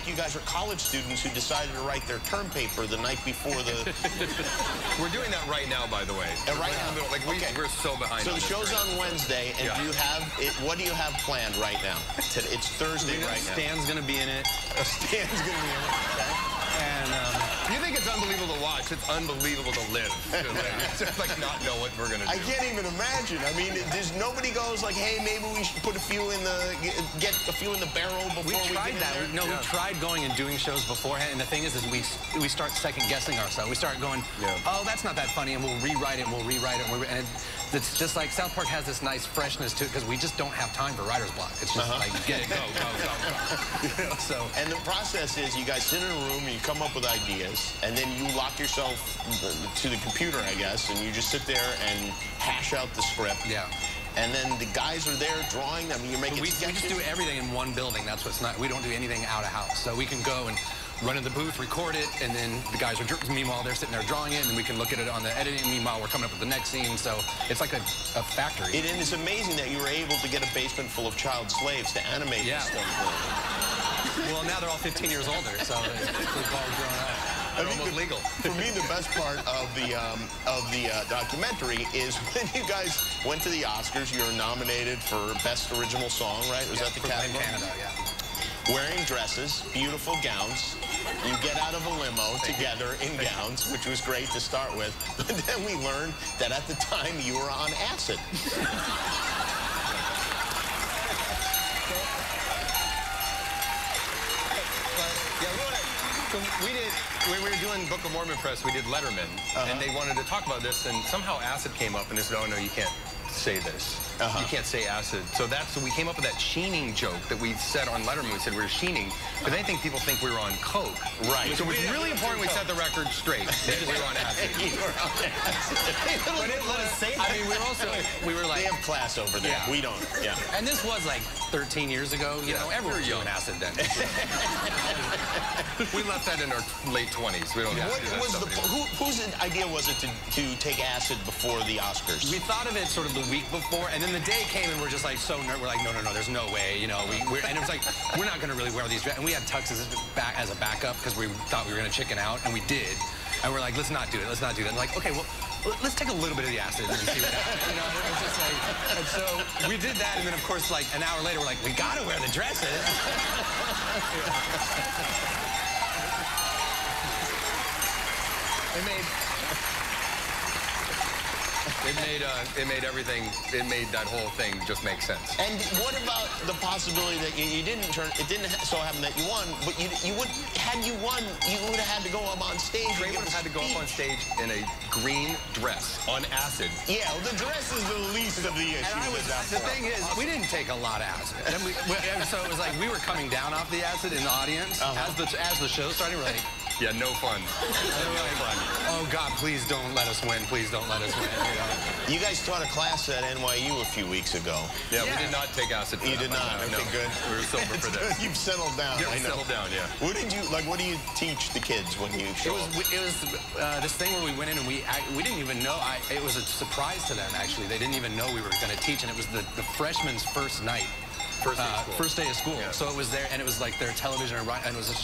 you guys are college students who decided to write their term paper the night before the... We're doing that right now, by the way. Right now? We're so behind. So the show's on Wednesday, and do you have what do you have planned right now? It's Thursday right now. Stan's going to be in it. Stan's going to be in it. Okay. And you think it's unbelievable to watch? It's unbelievable to live. It's just not know what we're going to do. I can't even imagine. I mean, nobody goes hey, maybe we should put a few in get a few in the barrel before we tried get that. in there? We tried going and doing shows beforehand, and the thing is we start second guessing ourselves. We start going, oh, that's not that funny, and we'll rewrite it, and it's just like South Park has this nice freshness to it because we just don't have time for writer's block. It's just get it, go. So. And the process is you guys sit in a room and you come up with ideas, and then you lock yourself to the computer, I guess, and you just sit there and hash out the script. Yeah. And then the guys are there drawing. I mean, you're making sketches. We just do everything in one building. That's what's not. We don't do anything out of house. So we can go and run in the booth, record it, and then the guys are meanwhile they're sitting there drawing it, and then we can look at it on the editing. Meanwhile, we're coming up with the next scene. So it's like a factory. And it's amazing that you were able to get a basement full of child slaves to animate this stuff. Well, now they're all 15 years older, so they've all grown up. They're almost legal. For me, the best part of the documentary is when you guys went to the Oscars. You were nominated for Best Original Song, right? Was that the category? In Canada, yeah. Wearing dresses, beautiful gowns. You get out of a limo together in gowns, which was great to start with. But then we learned that at the time you were on acid. So when we were doing Book of Mormon press, we did Letterman, and they wanted to talk about this, and somehow acid came up, and they said, oh, no, you can't say this. You can't say acid. So we came up with that sheening joke that we said on Letterman. We said we were sheening, but they think people think we were on coke. Right. So it's really important we set the record straight that we were on acid. You were on acid. But it was, I mean, we were like... They have class over there. Yeah. We don't. Yeah. And this was like 13 years ago. You know, everyone was doing acid then. We left that in our late 20s. We don't have to do that stuff anymore. Whose idea was it to take acid before the Oscars? We thought of it sort of the week before, and then the day came, and we're just like so we're like, no, there's no way, you know. And it was like, we're not going to really wear these dresses. And we had tuxes as a backup because we thought we were going to chicken out, and we did. And we're like, let's not do it. Let's not do that. And like, okay, well, let's take a little bit of the acid and see what happens. You know, it was just like, and so we did that, and then of course, like an hour later, we're like, we got to wear the dresses. It made everything, it made that whole thing just make sense. And what about the possibility that you didn't turn, it didn't so happen that you won, but you would, had you won, you would have had to go up on stage. Trey would have had to go up on stage in a green dress on acid. Yeah, well, the dress is the least of the issues. The thing is, we didn't take a lot of acid. And so it was like we were coming down off the acid in the audience as the show started. We're like, yeah, no fun. Oh God, please don't let us win. Please don't let us win. You know? You guys taught a class at NYU a few weeks ago. Yeah, we did not take acid. You did not. Okay, good. We were sober for this. You've settled down. Yeah, I know. settled down. Yeah. What do you teach the kids when you show up? It was this thing where we went in and we didn't even know. It was a surprise to them actually. They didn't even know we were going to teach, and it was the freshman's first night. First day of school. Yeah. So it was there, and it was like their television and it was a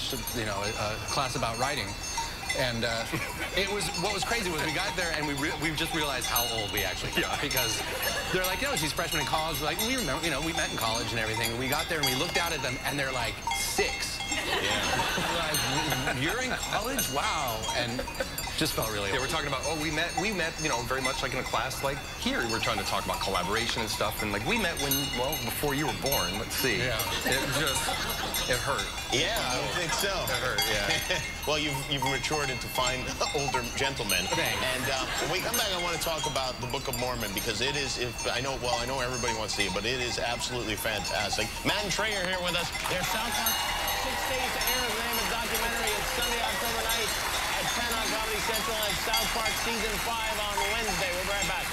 class about writing. And it was, what was crazy was we got there and we just realized how old we actually are, because they're like, she's freshman in college. We're like, we remember, we met in college and everything. And we got there and we looked out at them and they're like 6. We're like, you're in college? Wow. And just felt really old. Yeah, we're talking about, we met, very much like in a class like here. We're trying to talk about collaboration and stuff. And like, we met before you were born. Let's see. Yeah. It hurt. Yeah, I would think so. It hurt, yeah. Well, you've matured into fine older gentlemen. Thanks. And when we come back, I want to talk about the Book of Mormon, because it is, I know everybody wants to see it, but it is absolutely fantastic. Matt and Trey are here with us. They're South Park, 6 days to air the name of the documentary. It's Sunday, October 9th at 10 on Comedy Central, and South Park Season 5 on Wednesday. We'll be right back.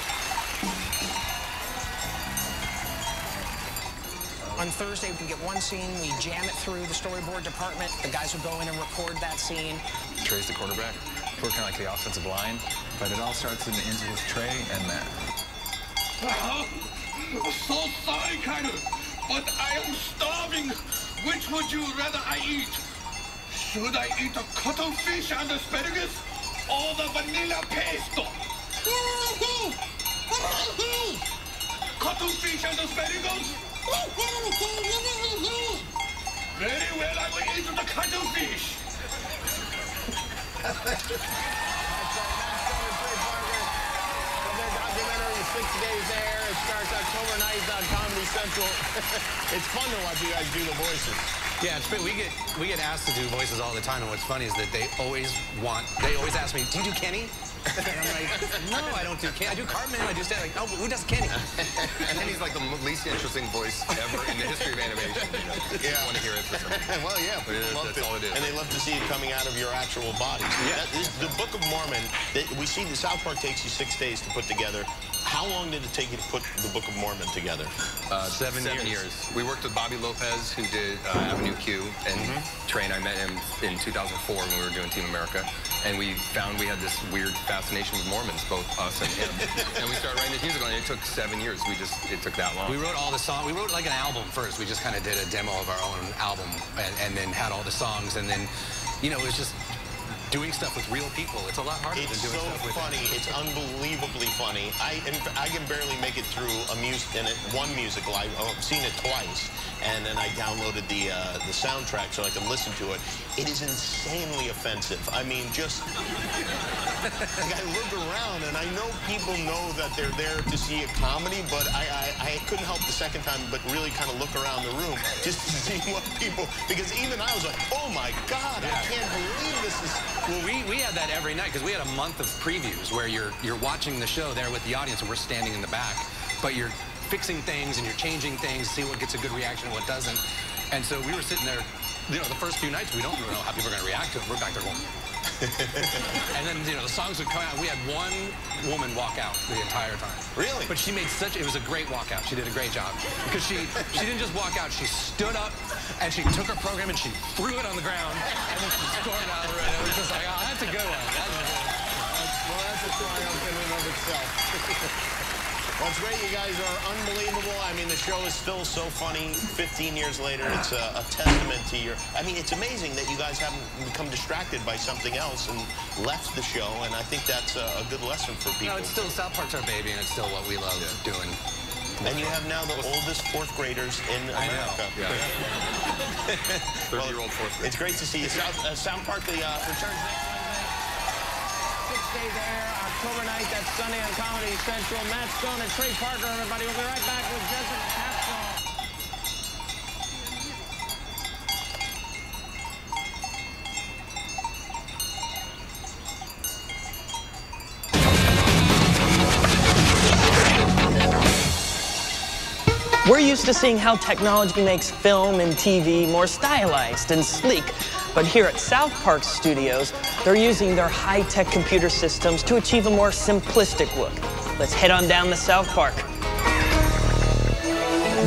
On Thursday, we get one scene, we jam it through the storyboard department. The guys will go in and record that scene. Trey's the quarterback. We're kind of like the offensive line, but it all starts in the ends with Trey and Matt. So sorry, Kyler, but I am starving. Which would you rather I eat? Should I eat the cuttlefish and asparagus or the vanilla pesto? Cuttlefish and asparagus? Very well, I will eat the cuttlefish. Their documentary, 6 days there. It starts October 9th on Comedy Central. It's fun to watch you guys do the voices. Yeah, it's great. We get asked to do voices all the time, and what's funny is that they always ask me, do you do Kenny? And I'm like, no, I don't do Kenny. I do Cartman, I do Stan. Like, oh, but who does Kenny? Kenny's like the least interesting voice ever in the history of animation. Yeah. I want to hear it for some reason. Well, yeah, but that's all it is. And they love to see it coming out of your actual bodies. Yeah. The Book of Mormon, we see the South Park takes you 6 days to put together. How long did it take you to put the Book of Mormon together? 7 years. We worked with Bobby Lopez, who did Avenue Q, and Trey and I met him in 2004 when we were doing Team America. And we found we had this weird fascination with Mormons, both us and him. And we started writing this musical, and it took 7 years. It took that long. We wrote all the songs. We wrote like an album first. We just kind of did a demo of our own album, and then had all the songs, and then, it was just doing stuff with real people. It's a lot harder than doing stuff with... It's so funny. It's unbelievably funny. I can barely make it through one musical. I've seen it twice, and then I downloaded the soundtrack so I can listen to it. It is insanely offensive. I mean, just... like, I look around, and I know people know that they're there to see a comedy, but I couldn't help the second time but really kind of look around the room just to see what people... Because even I was like, oh, my God, I can't believe this is... Well, we had that every night because we had a month of previews where you're watching the show there with the audience and we're standing in the back, but you're fixing things and you're changing things, see what gets a good reaction and what doesn't. And so we were sitting there, you know, the first few nights, we don't really know how people are going to react to it. We're back there going. And then, you know, the songs would come out. We had one woman walk out the entire time. Really? But she made it was a great walkout. She did a great job. Because she didn't just walk out, she stood up and she took her program and she threw it on the ground and then she stormed out of the room. It was just like, oh, that's a good one. Well, that's a triumph in and of itself. Well, it's great. You guys are unbelievable. I mean, the show is still so funny 15 years later. It's a testament to your... I mean, it's amazing that you guys haven't become distracted by something else and left the show, and I think that's a good lesson for people. No, it's still South Park's our baby, and it's still what we love doing. And you have now the oldest fourth graders in America. I know. Yeah. 30-year-old fourth grader. It's great to see you. South Park returns next Wednesday. 6 days air, October night. That's Sunday on Comedy Central. Matt Stone and Trey Parker, everybody. We'll be right back with Jessica Capshaw. We're used to seeing how technology makes film and TV more stylized and sleek. But here at South Park Studios, they're using their high-tech computer systems to achieve a more simplistic look. Let's head on down to South Park.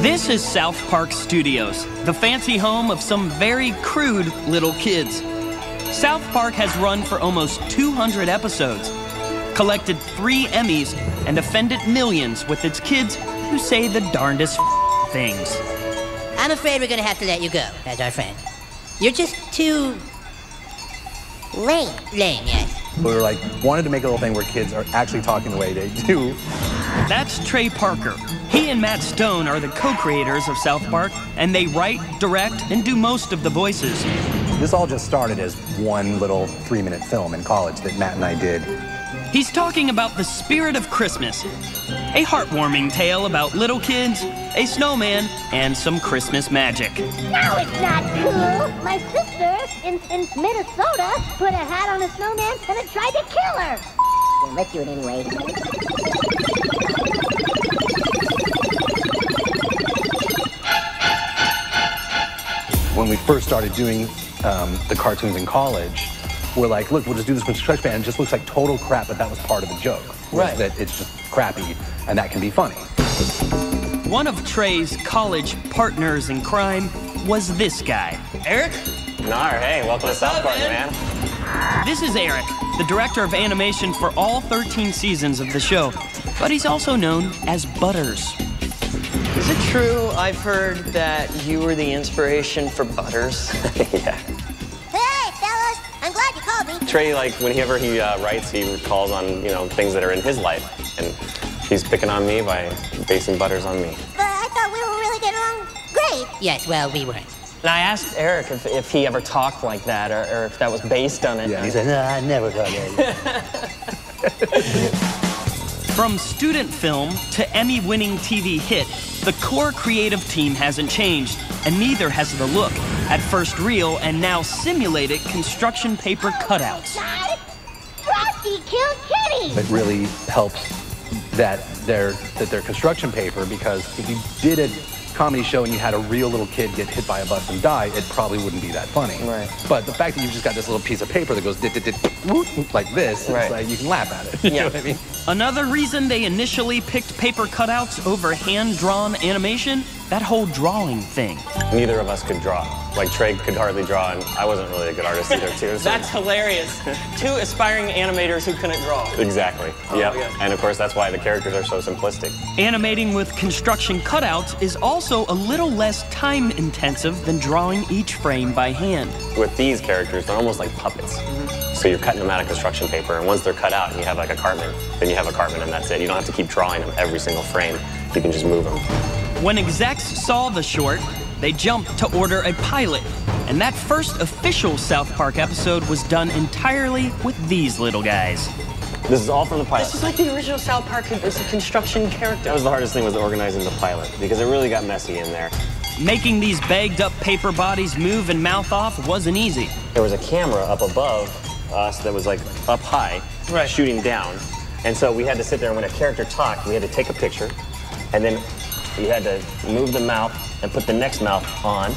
This is South Park Studios, the fancy home of some very crude little kids. South Park has run for almost 200 episodes, collected 3 Emmys, and offended millions with its kids who say the darndest things. I'm afraid we're gonna have to let you go, as our friend. You're just too... lame, yes. We were like, wanted to make a little thing where kids are actually talking the way they do. That's Trey Parker. He and Matt Stone are the co-creators of South Park, and they write, direct, and do most of the voices. This all just started as one little 3-minute film in college that Matt and I did. He's talking about the spirit of Christmas, a heartwarming tale about little kids, a snowman, and some Christmas magic. No, it's not cool. My sister in Minnesota put a hat on a snowman and it tried to kill her. Well, let's do it anyway. When we first started doing the cartoons in college, we're like, look, we'll just do this with stretch band. It just looks like total crap, but that was part of the joke. Right. That it's just crappy, and that can be funny. One of Trey's college partners in crime was this guy. Eric? Nar, hey, welcome to South Park, man. This is Eric, the director of animation for all 13 seasons of the show, but he's also known as Butters. Is it true I've heard that you were the inspiration for Butters? Yeah. Hey, fellas, I'm glad you called me. Trey, like, whenever he writes, he calls on, you know, things that are in his life. And he's picking on me by basing Butters on me. But I thought we were really getting along great. Yes, well, we weren't. And I asked Eric if he ever talked like that or if that was based on it. Yeah, he said, no, I never thought that. From student film to Emmy-winning TV hit, the core creative team hasn't changed, and neither has the look at first real and now simulated construction paper cutouts. God, Frosty killed Kitty. It really helps that they're construction paper, because if you did a comedy show and you had a real little kid get hit by a bus and die, it probably wouldn't be that funny. Right. But the fact that you've just got this little piece of paper that goes like this, right. It's like you can laugh at it. You know what I mean? Another reason they initially picked paper cutouts over hand-drawn animation, that whole drawing thing. Neither of us could draw. Like, Trey could hardly draw, and I wasn't really a good artist either, too. So. That's hilarious. 2 aspiring animators who couldn't draw. Exactly. Oh, yep. yeah. And of course, that's why the characters are so simplistic. Animating with construction cutouts is also a little less time-intensive than drawing each frame by hand. With these characters, they're almost like puppets. So you're cutting them out of construction paper, and once they're cut out and you have like a cartman, then you have a cartman and that's it. You don't have to keep drawing them every single frame. You can just move them. When execs saw the short, they jumped to order a pilot. And that first official South Park episode was done entirely with these little guys. This is all from the pilot. This is like the original South Park as a construction character. That was the hardest thing, was organizing the pilot, because it really got messy in there. Making these bagged up paper bodies move and mouth off wasn't easy. There was a camera up above us that was like up high, shooting down. And so we had to sit there, and when a character talked, we had to take a picture and then you had to move the mouth and put the next mouth on,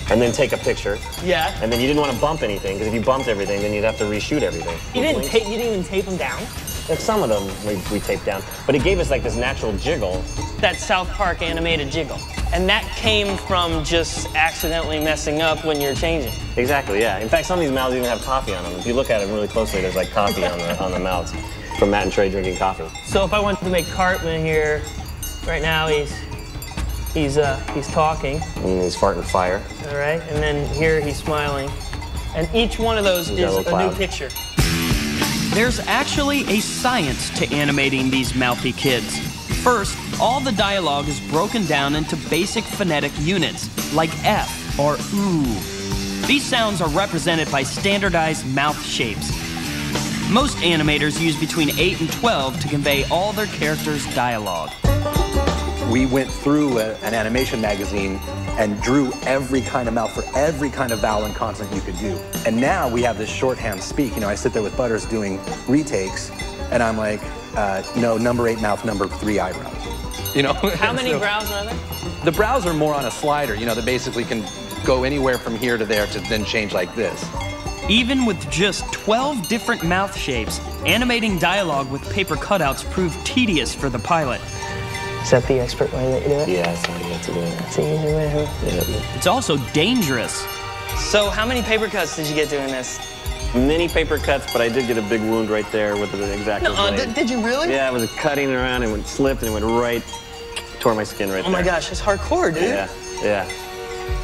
and then take a picture. Yeah. And then you didn't want to bump anything, because if you bumped everything, then you'd have to reshoot everything. You didn't even tape them down? Like some of them we taped down, but it gave us like this natural jiggle. That South Park animated jiggle. And that came from just accidentally messing up when you're changing. Exactly, yeah. In fact, some of these mouths even have coffee on them. If you look at them really closely, there's like coffee on the mouths from Matt and Trey drinking coffee. So if I wanted to make Cartman here, right now he's talking. And he's farting fire. All right, and then here he's smiling. And each one of those is a new picture. There's actually a science to animating these mouthy kids. First, all the dialogue is broken down into basic phonetic units, like F or ooh. These sounds are represented by standardized mouth shapes. Most animators use between 8 and 12 to convey all their characters' dialogue. We went through an animation magazine and drew every kind of mouth for every kind of vowel and consonant you could do. And now we have this shorthand speak. You know, I sit there with Butters doing retakes, and I'm like, no, number 8 mouth, number 3 eyebrows. You know? How many brows are there? The brows are more on a slider, you know, that basically can go anywhere from here to there to then change like this. Even with just 12 different mouth shapes, animating dialogue with paper cutouts proved tedious for the pilot. Is that the expert way that you do it? Yeah, it's not good to do it. It's the easy way, huh? Yeah. It's also dangerous. So how many paper cuts did you get doing this? Many paper cuts, but I did get a big wound right there with the exact blade. Did you really? Yeah, I was cutting around and it slipped and it went right, tore my skin right there. Oh my gosh, it's hardcore, dude. Yeah, yeah.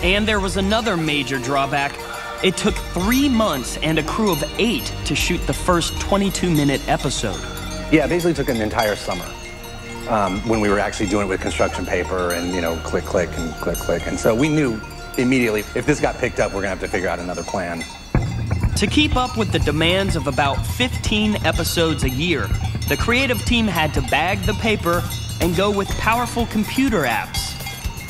And there was another major drawback. It took 3 months and a crew of 8 to shoot the first 22-minute episode. Yeah, it basically took an entire summer when we were actually doing it with construction paper and, you know, click, click, and click, click. And so we knew immediately, if this got picked up, we're going to have to figure out another plan. To keep up with the demands of about 15 episodes a year, the creative team had to bag the paper and go with powerful computer apps.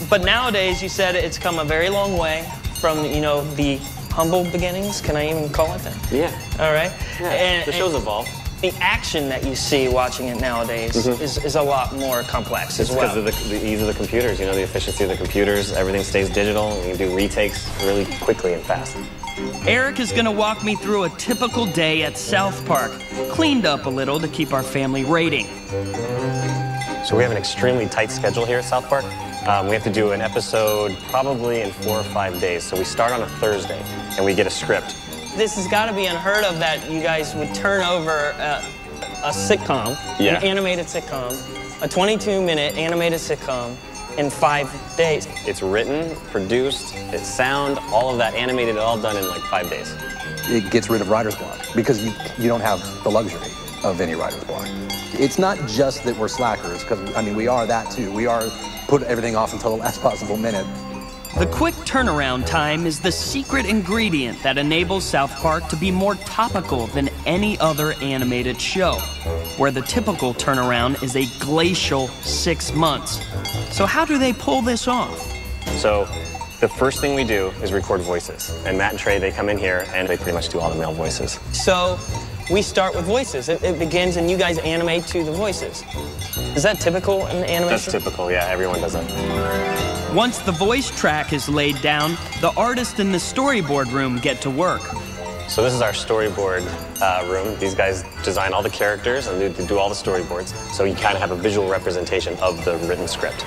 But nowadays, you said it's come a very long way from, you know, the humble beginnings. Can I even call it that? Yeah. All right. Yeah, and, the show's evolved. The action that you see watching it nowadays is a lot more complex as well. Because of the ease of the computers, you know, the efficiency of the computers. Everything stays digital. We can do retakes really quickly and fast. Eric is going to walk me through a typical day at South Park, cleaned up a little to keep our family rating. So we have an extremely tight schedule here at South Park. We have to do an episode probably in 4 or 5 days. So we start on a Thursday, and we get a script. This has got to be unheard of that you guys would turn over a sitcom, Yeah. an animated sitcom, a 22-minute animated sitcom in 5 days. It's written, produced, it's sound, all of that animated, all done in like 5 days. It gets rid of writer's block because you don't have the luxury of any writer's block. It's not just that we're slackers, because, I mean, we are that too. We are put everything off until the last possible minute. The quick turnaround time is the secret ingredient that enables South Park to be more topical than any other animated show, where the typical turnaround is a glacial 6 months. So how do they pull this off? So the first thing we do is record voices. And Matt and Trey, they come in here and they pretty much do all the male voices. So we start with voices. It begins and you guys animate to the voices. Is that typical in animation? That's typical, yeah, everyone does that. Once the voice track is laid down, the artists in the storyboard room get to work. So this is our storyboard room. These guys design all the characters and they do all the storyboards. So you kind of have a visual representation of the written script.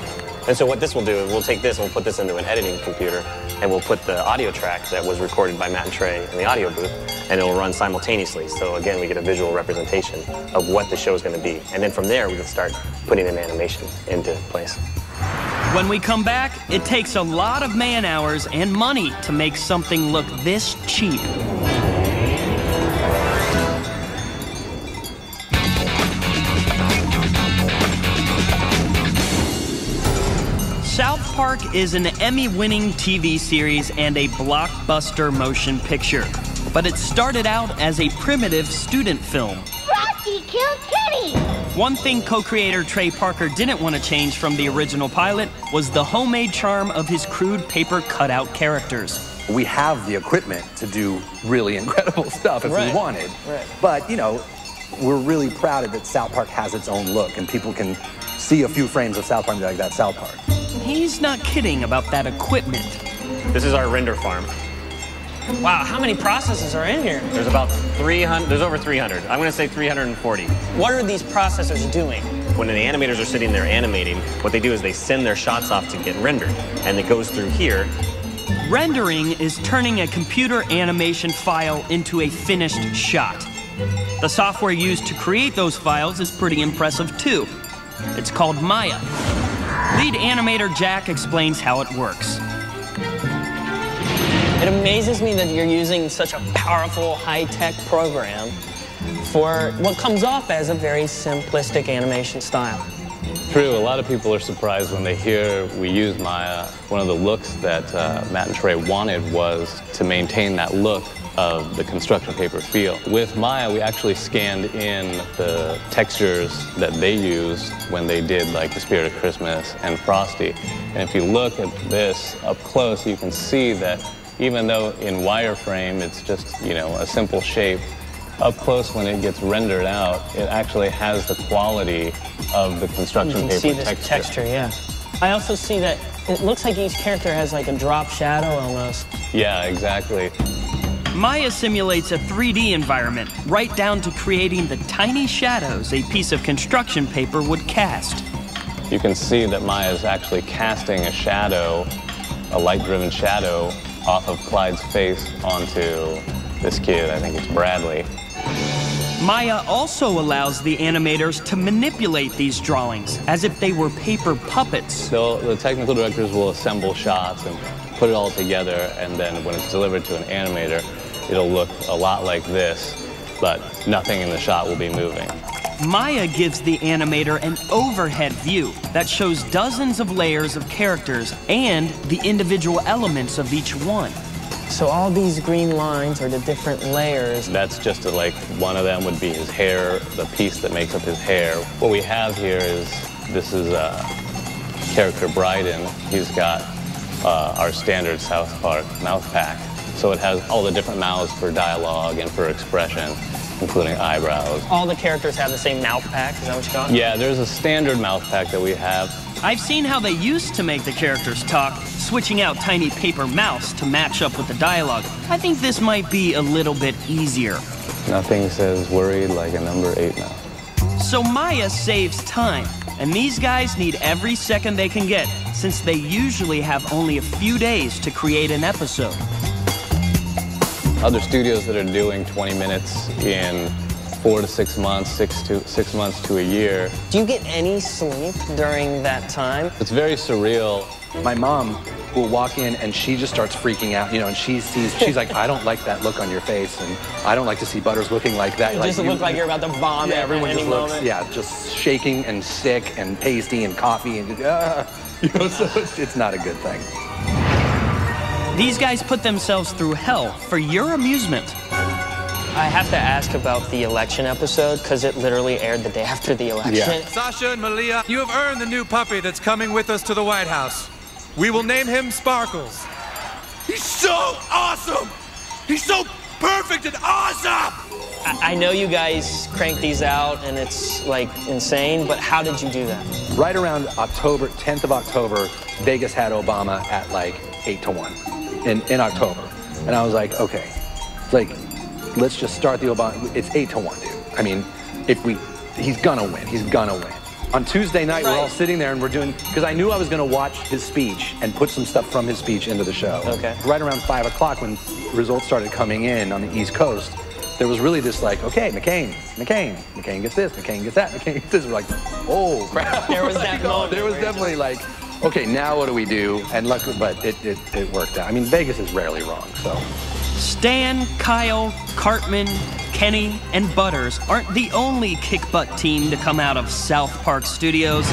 And so what this will do is we'll take this and we'll put this into an editing computer and we'll put the audio track that was recorded by Matt and Trey in the audio booth and it'll run simultaneously. So again, we get a visual representation of what the show is going to be. And then from there, we can start putting an animation into place. When we come back, it takes a lot of man-hours and money to make something look this cheap. South Park is an Emmy-winning TV series and a blockbuster motion picture. But it started out as a primitive student film. Frosty killed Kitty! One thing co-creator Trey Parker didn't want to change from the original pilot was the homemade charm of his crude paper cutout characters. We have the equipment to do really incredible stuff if we wanted. Right. But, you know, we're really proud that South Park has its own look and people can see a few frames of South Park and be like, that's South Park. He's not kidding about that equipment. This is our render farm. Wow, how many processors are in here? There's about 300, there's over 300. I'm gonna say 340. What are these processors doing? When the animators are sitting there animating, what they do is they send their shots off to get rendered, and it goes through here. Rendering is turning a computer animation file into a finished shot. The software used to create those files is pretty impressive too. It's called Maya. Lead animator Jack explains how it works. It amazes me that you're using such a powerful, high-tech program for what comes off as a very simplistic animation style. True, a lot of people are surprised when they hear we use Maya. One of the looks that Matt and Trey wanted was to maintain that look of the construction paper feel. With Maya, we actually scanned in the textures that they used when they did like The Spirit of Christmas and Frosty. And if you look at this up close, you can see that even though in wireframe it's just, you know, a simple shape, up close when it gets rendered out, it actually has the quality of the construction paper texture. You can see this texture, yeah. I also see that it looks like each character has like a drop shadow almost. Yeah, exactly. Maya simulates a 3D environment, right down to creating the tiny shadows a piece of construction paper would cast. You can see that Maya is actually casting a shadow, a light-driven shadow, off of Clyde's face onto this kid. I think it's Bradley. Maya also allows the animators to manipulate these drawings as if they were paper puppets. So the technical directors will assemble shots and put it all together, and then when it's delivered to an animator, it'll look a lot like this, but nothing in the shot will be moving. Maya gives the animator an overhead view that shows dozens of layers of characters and the individual elements of each one. So all these green lines are the different layers. That's just like one of them would be his hair, the piece that makes up his hair. What we have here is, this is character Bryden. He's got our standard South Park mouth pack. So it has all the different mouths for dialogue and for expression, including eyebrows. All the characters have the same mouth pack, is that what you got? Yeah, there's a standard mouth pack that we have. I've seen how they used to make the characters talk, switching out tiny paper mouths to match up with the dialogue. I think this might be a little bit easier. Nothing says worried like a number 8 mouth. So Maya saves time, and these guys need every second they can get, since they usually have only a few days to create an episode. Other studios that are doing 20 minutes in 4 to 6 months, 6 months to a year. Do you get any sleep during that time? It's very surreal. My mom will walk in and she just starts freaking out, you know, and she's like, I don't like that look on your face, and I don't like to see Butters looking like that. You just look like you're about to vomit. Yeah, everyone at any just looks, moment. yeah, just shaking and sick and pasty and coffee and you know, so it's not a good thing. These guys put themselves through hell for your amusement. I have to ask about the election episode, because it literally aired the day after the election. Yeah. Sasha and Malia, you have earned the new puppy that's coming with us to the White House. We will name him Sparkles. He's so awesome! He's so perfect and awesome! I know you guys crank these out and it's like insane, but how did you do that? Right around October, 10th of October, Vegas had Obama at like 8-1 in October. And I was like, okay, like, let's just start the Obama. It's 8-1, dude. I mean, he's gonna win. He's gonna win. On Tuesday night, we're all sitting there and we're doing, because I knew I was gonna watch his speech and put some stuff from his speech into the show. Okay. Right around 5 o'clock when results started coming in on the East Coast, there was really this like, okay, McCain gets this, McCain gets that, McCain gets this. We're like, oh crap. There was that moment. There was definitely like, okay, now what do we do? And luckily, but it worked out. I mean, Vegas is rarely wrong, so. Stan, Kyle, Cartman, Kenny, and Butters aren't the only kick-butt team to come out of South Park Studios.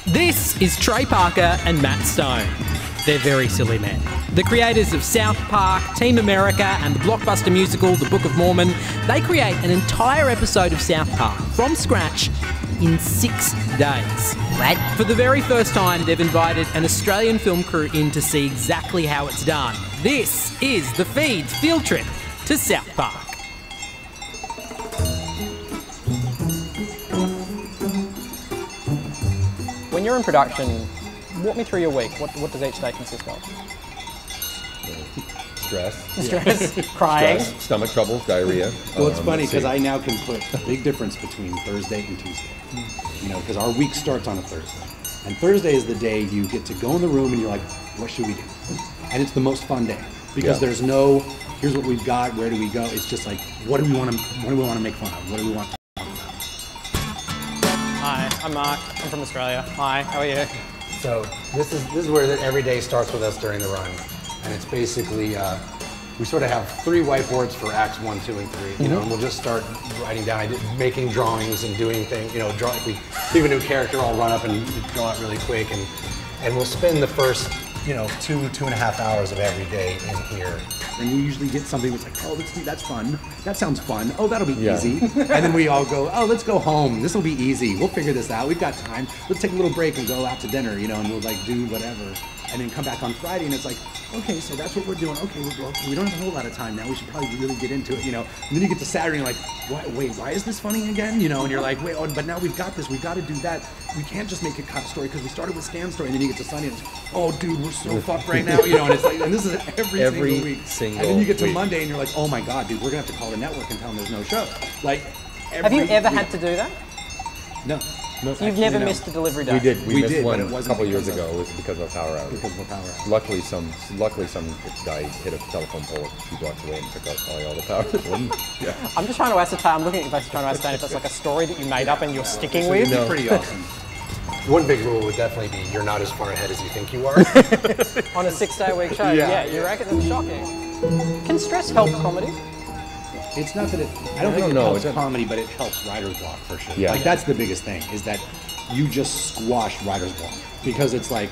This is Trey Parker and Matt Stone. They're very silly men. The creators of South Park, Team America, and the blockbuster musical The Book of Mormon, they create an entire episode of South Park from scratch in 6 days. What? For the very first time, they've invited an Australian film crew in to see exactly how it's done. This is the Feed's field trip to South Park. When you're in production, walk me through your week. What does each day consist of? Stress. Stress, crying. Stress, stomach troubles, diarrhea. Well, it's funny because let's I now can put a big difference between Thursday and Tuesday. You know, because our week starts on a Thursday. And Thursday is the day you get to go in the room and you're like, what should we do? And it's the most fun day because there's no, here's what we've got, where do we go? It's just like, what do we want to make fun of? What do we want to talk about? Hi, I'm Mark. I'm from Australia. Hi, how are you? So this is where every day starts with us during the run. And it's basically, we sort of have 3 whiteboards for acts 1, 2, and 3. You know, and we'll just start writing down, making drawings and doing things. You know, if we leave a new character, I'll run up and draw it really quick, and we'll spend the first, 2.5 hours of every day in here. And we usually get something that's like, oh, that's fun. That sounds fun. Oh, that'll be easy. And then we all go, oh, let's go home. This will be easy. We'll figure this out. We've got time. Let's take a little break and go out to dinner, and we'll do whatever. And then come back on Friday and it's like, okay, so that's what we're doing. Okay, we don't have a whole lot of time now. We should probably really get into it, And then you get to Saturday and you're like, wait, why is this funny again? And you're like, wait, but now we've got this. We've got to do that. We can't just make a cut story because we started with Stan's story. And then you get to Sunday and it's, oh, dude, we're so fucked right now. And it's like, and this is every single week. And then you get to Monday and you're like, oh my God, dude, we're gonna have to call the network and tell them there's no show. Have you ever had to do that? No. So you've never missed a delivery day? We missed one a couple years ago. It was because of a power outage. Because of a power outage. Luckily, some guy hit a telephone pole a few blocks away and took out probably all the power. Yeah. I'm just trying to ascertain. I'm looking at your face, trying to ascertain if that's like a story that you made up and you're sticking with. It'd be pretty awesome. One big rule would definitely be you're not as far ahead as you think you are. On a 6-day-a-week show. Yeah, you reckon? That's shocking. Can stress help comedy? It's not that I don't think it helps comedy, but it helps writer's block for sure. Yeah. That's the biggest thing, is that you just squash writer's block. Because it's like,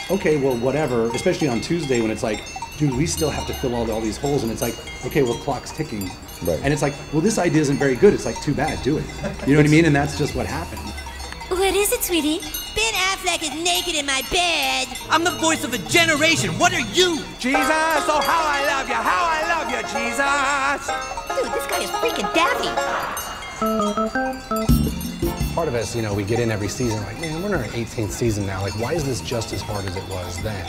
okay, well, whatever, especially on Tuesday when it's like, dude, we still have to fill all these holes, and it's like, okay, well, clock's ticking. Right. And it's like, well, this idea isn't very good. It's like, too bad, do it. You know what I mean? And that's just what happened. What is it, sweetie? Ben Affleck is naked in my bed. I'm the voice of a generation. What are you? Jesus, oh, how I love you, Jesus. Dude, this guy is freaking daffy. Part of us, we get in every season like, man, we're in our 18th season now. Like, why is this just as hard as it was then?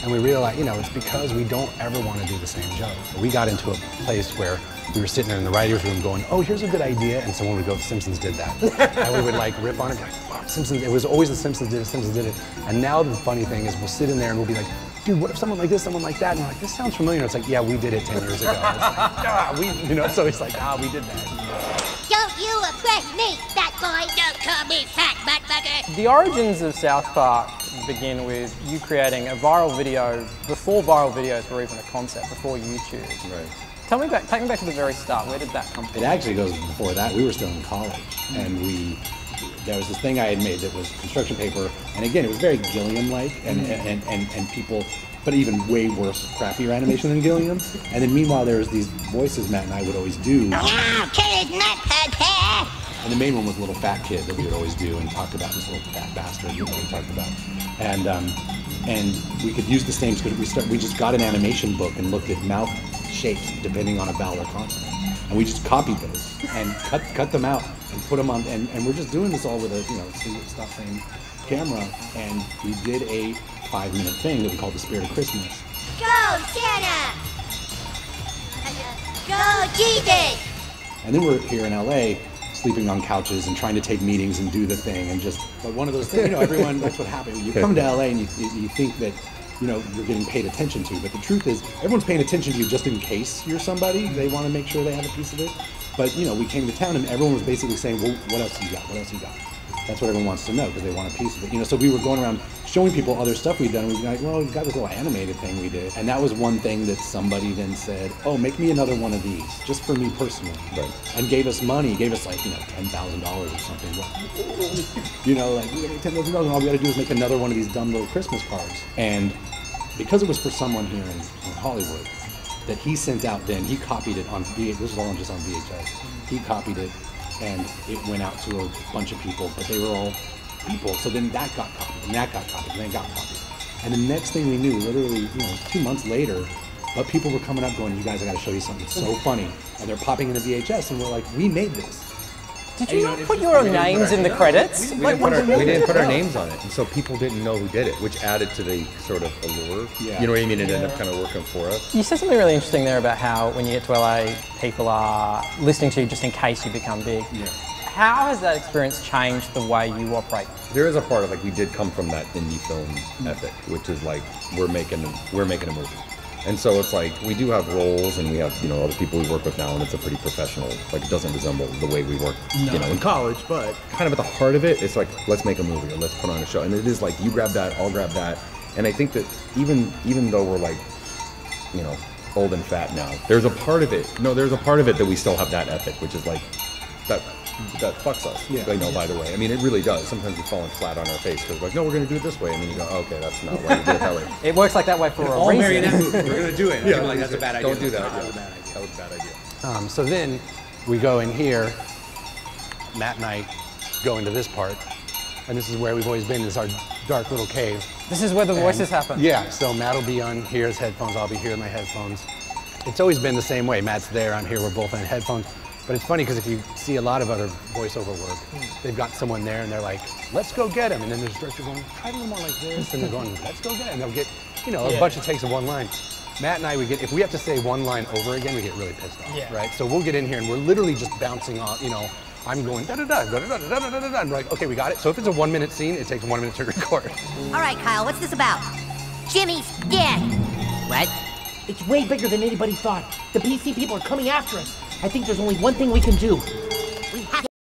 And we realize, it's because we don't ever want to do the same joke. We got into a place where we were sitting there in the writer's room going, oh, here's a good idea. And someone would go, The Simpsons did that. And we would rip on it, like, fuck, Simpsons, it was always The Simpsons did it, Simpsons did it. And now the funny thing is we'll sit in there and we'll be like, dude, what if someone like this, someone like that? And we're like, this sounds familiar. And it's like, yeah, we did it 10 years ago. It's like, so it's like, we did that. Don't you oppress me, fat boy. Don't call me fat, motherfucker. The origins of South Park begin with you creating a viral video before viral videos were even a concept, before YouTube. Right. Take me back to the very start. Where did that come from? It actually goes before that. We were still in college, and there was this thing I had made that was construction paper, and again, it was very Gilliam-like, and people, but even way worse, crappier animation than Gilliam. And then meanwhile, there was these voices Matt and I would always do. And the main one was a little fat kid that we would always do and talk about, this little fat bastard, we talked about. And we could use the same script. We just got an animation book and looked at mouth shapes depending on a vowel or consonant. And we just copied those and cut them out and put them on, and we're just doing this all with a single stop frame camera. And we did a 5-minute thing that we called the Spirit of Christmas. Go, Santa! Go, Jesus! And then we're here in LA, sleeping on couches and trying to take meetings and do the thing, and but one of those things, everyone, that's what happened. You come to LA and you think that, you're getting paid attention to, but the truth is, everyone's paying attention to you just in case you're somebody. They want to make sure they have a piece of it. But, we came to town and everyone was basically saying, well, what else you got? What else you got? That's what everyone wants to know because they want a piece of it. So we were going around showing people other stuff we'd done. And we'd be like, well, we've got this little animated thing we did. And that was one thing that somebody then said, oh, make me another one of these, just for me personally. Right. And gave us money, gave us $10,000 or something. We get $10,000, all we got to do is make another one of these dumb little Christmas cards. And because it was for someone here in Hollywood, that he sent out then, he copied it on VHS, this is all just on VHS. He copied it, and it went out to a bunch of people, but they were all people. So then that got copied, and that got copied, and then got copied. And the next thing we knew, literally, 2 months later, But people were coming up going, you guys, I gotta show you something. It's so funny. And they're popping into VHS and we're like, we made this. Did you not put your own names in the credits? We didn't put our names on it, and so people didn't know who did it, which added to the sort of allure. Yeah. You know what I mean? It ended up kind of working for us. You said something really interesting there about how when you get to LA, people are listening to you just in case you become big. Yeah. How has that experience changed the way you operate? There is a part of like we did come from that indie film ethic, which is like we're making a movie. And so it's like, we do have roles and we have, you know, other people we work with now, and it's a pretty professional, like it doesn't resemble the way we work, you know, in college, but kind of at the heart of it, it's like, let's make a movie or let's put on a show. And it is like, you grab that, I'll grab that. And I think that even though we're like, you know, old and fat now, there's a part of it that we still have that ethic, which is like, that fucks us, you know, by the way. I mean, it really does. Sometimes we're falling flat on our face because we're like, no, we're going to do it this way. And then you go, oh, okay, that's not why you did it that way. It works like that way for a reason. We're going to do it. Yeah, like, that's a bad idea. Don't do that. That was a bad idea. That was a bad idea. So then we go in here, Matt and I go into this part, and this is where we've always been, this is our dark little cave. This is where the voices happen. Yeah, so Matt will be on here, his headphones, I'll be here with my headphones. It's always been the same way. Matt's there, I'm here, we're both on headphones. But it's funny because if you see a lot of other voiceover work, they've got someone there and they're like, let's go get him. And then there's a director going, try to do more like this. And they're going, let's go get him. And they'll get, you know, a bunch of takes of one line. Matt and I, if we have to say one line over again, we get really pissed off, right? So we'll get in here and we're literally just bouncing off, you know, I'm going da-da-da, da-da-da, da-da-da, and we're like, okay, we got it. So if it's a 1 minute scene, it takes 1 minute to record. All right, Kyle, what's this about? Jimmy's dead. What? It's way bigger than anybody thought. The PC people are coming after us. I think there's only one thing we can do.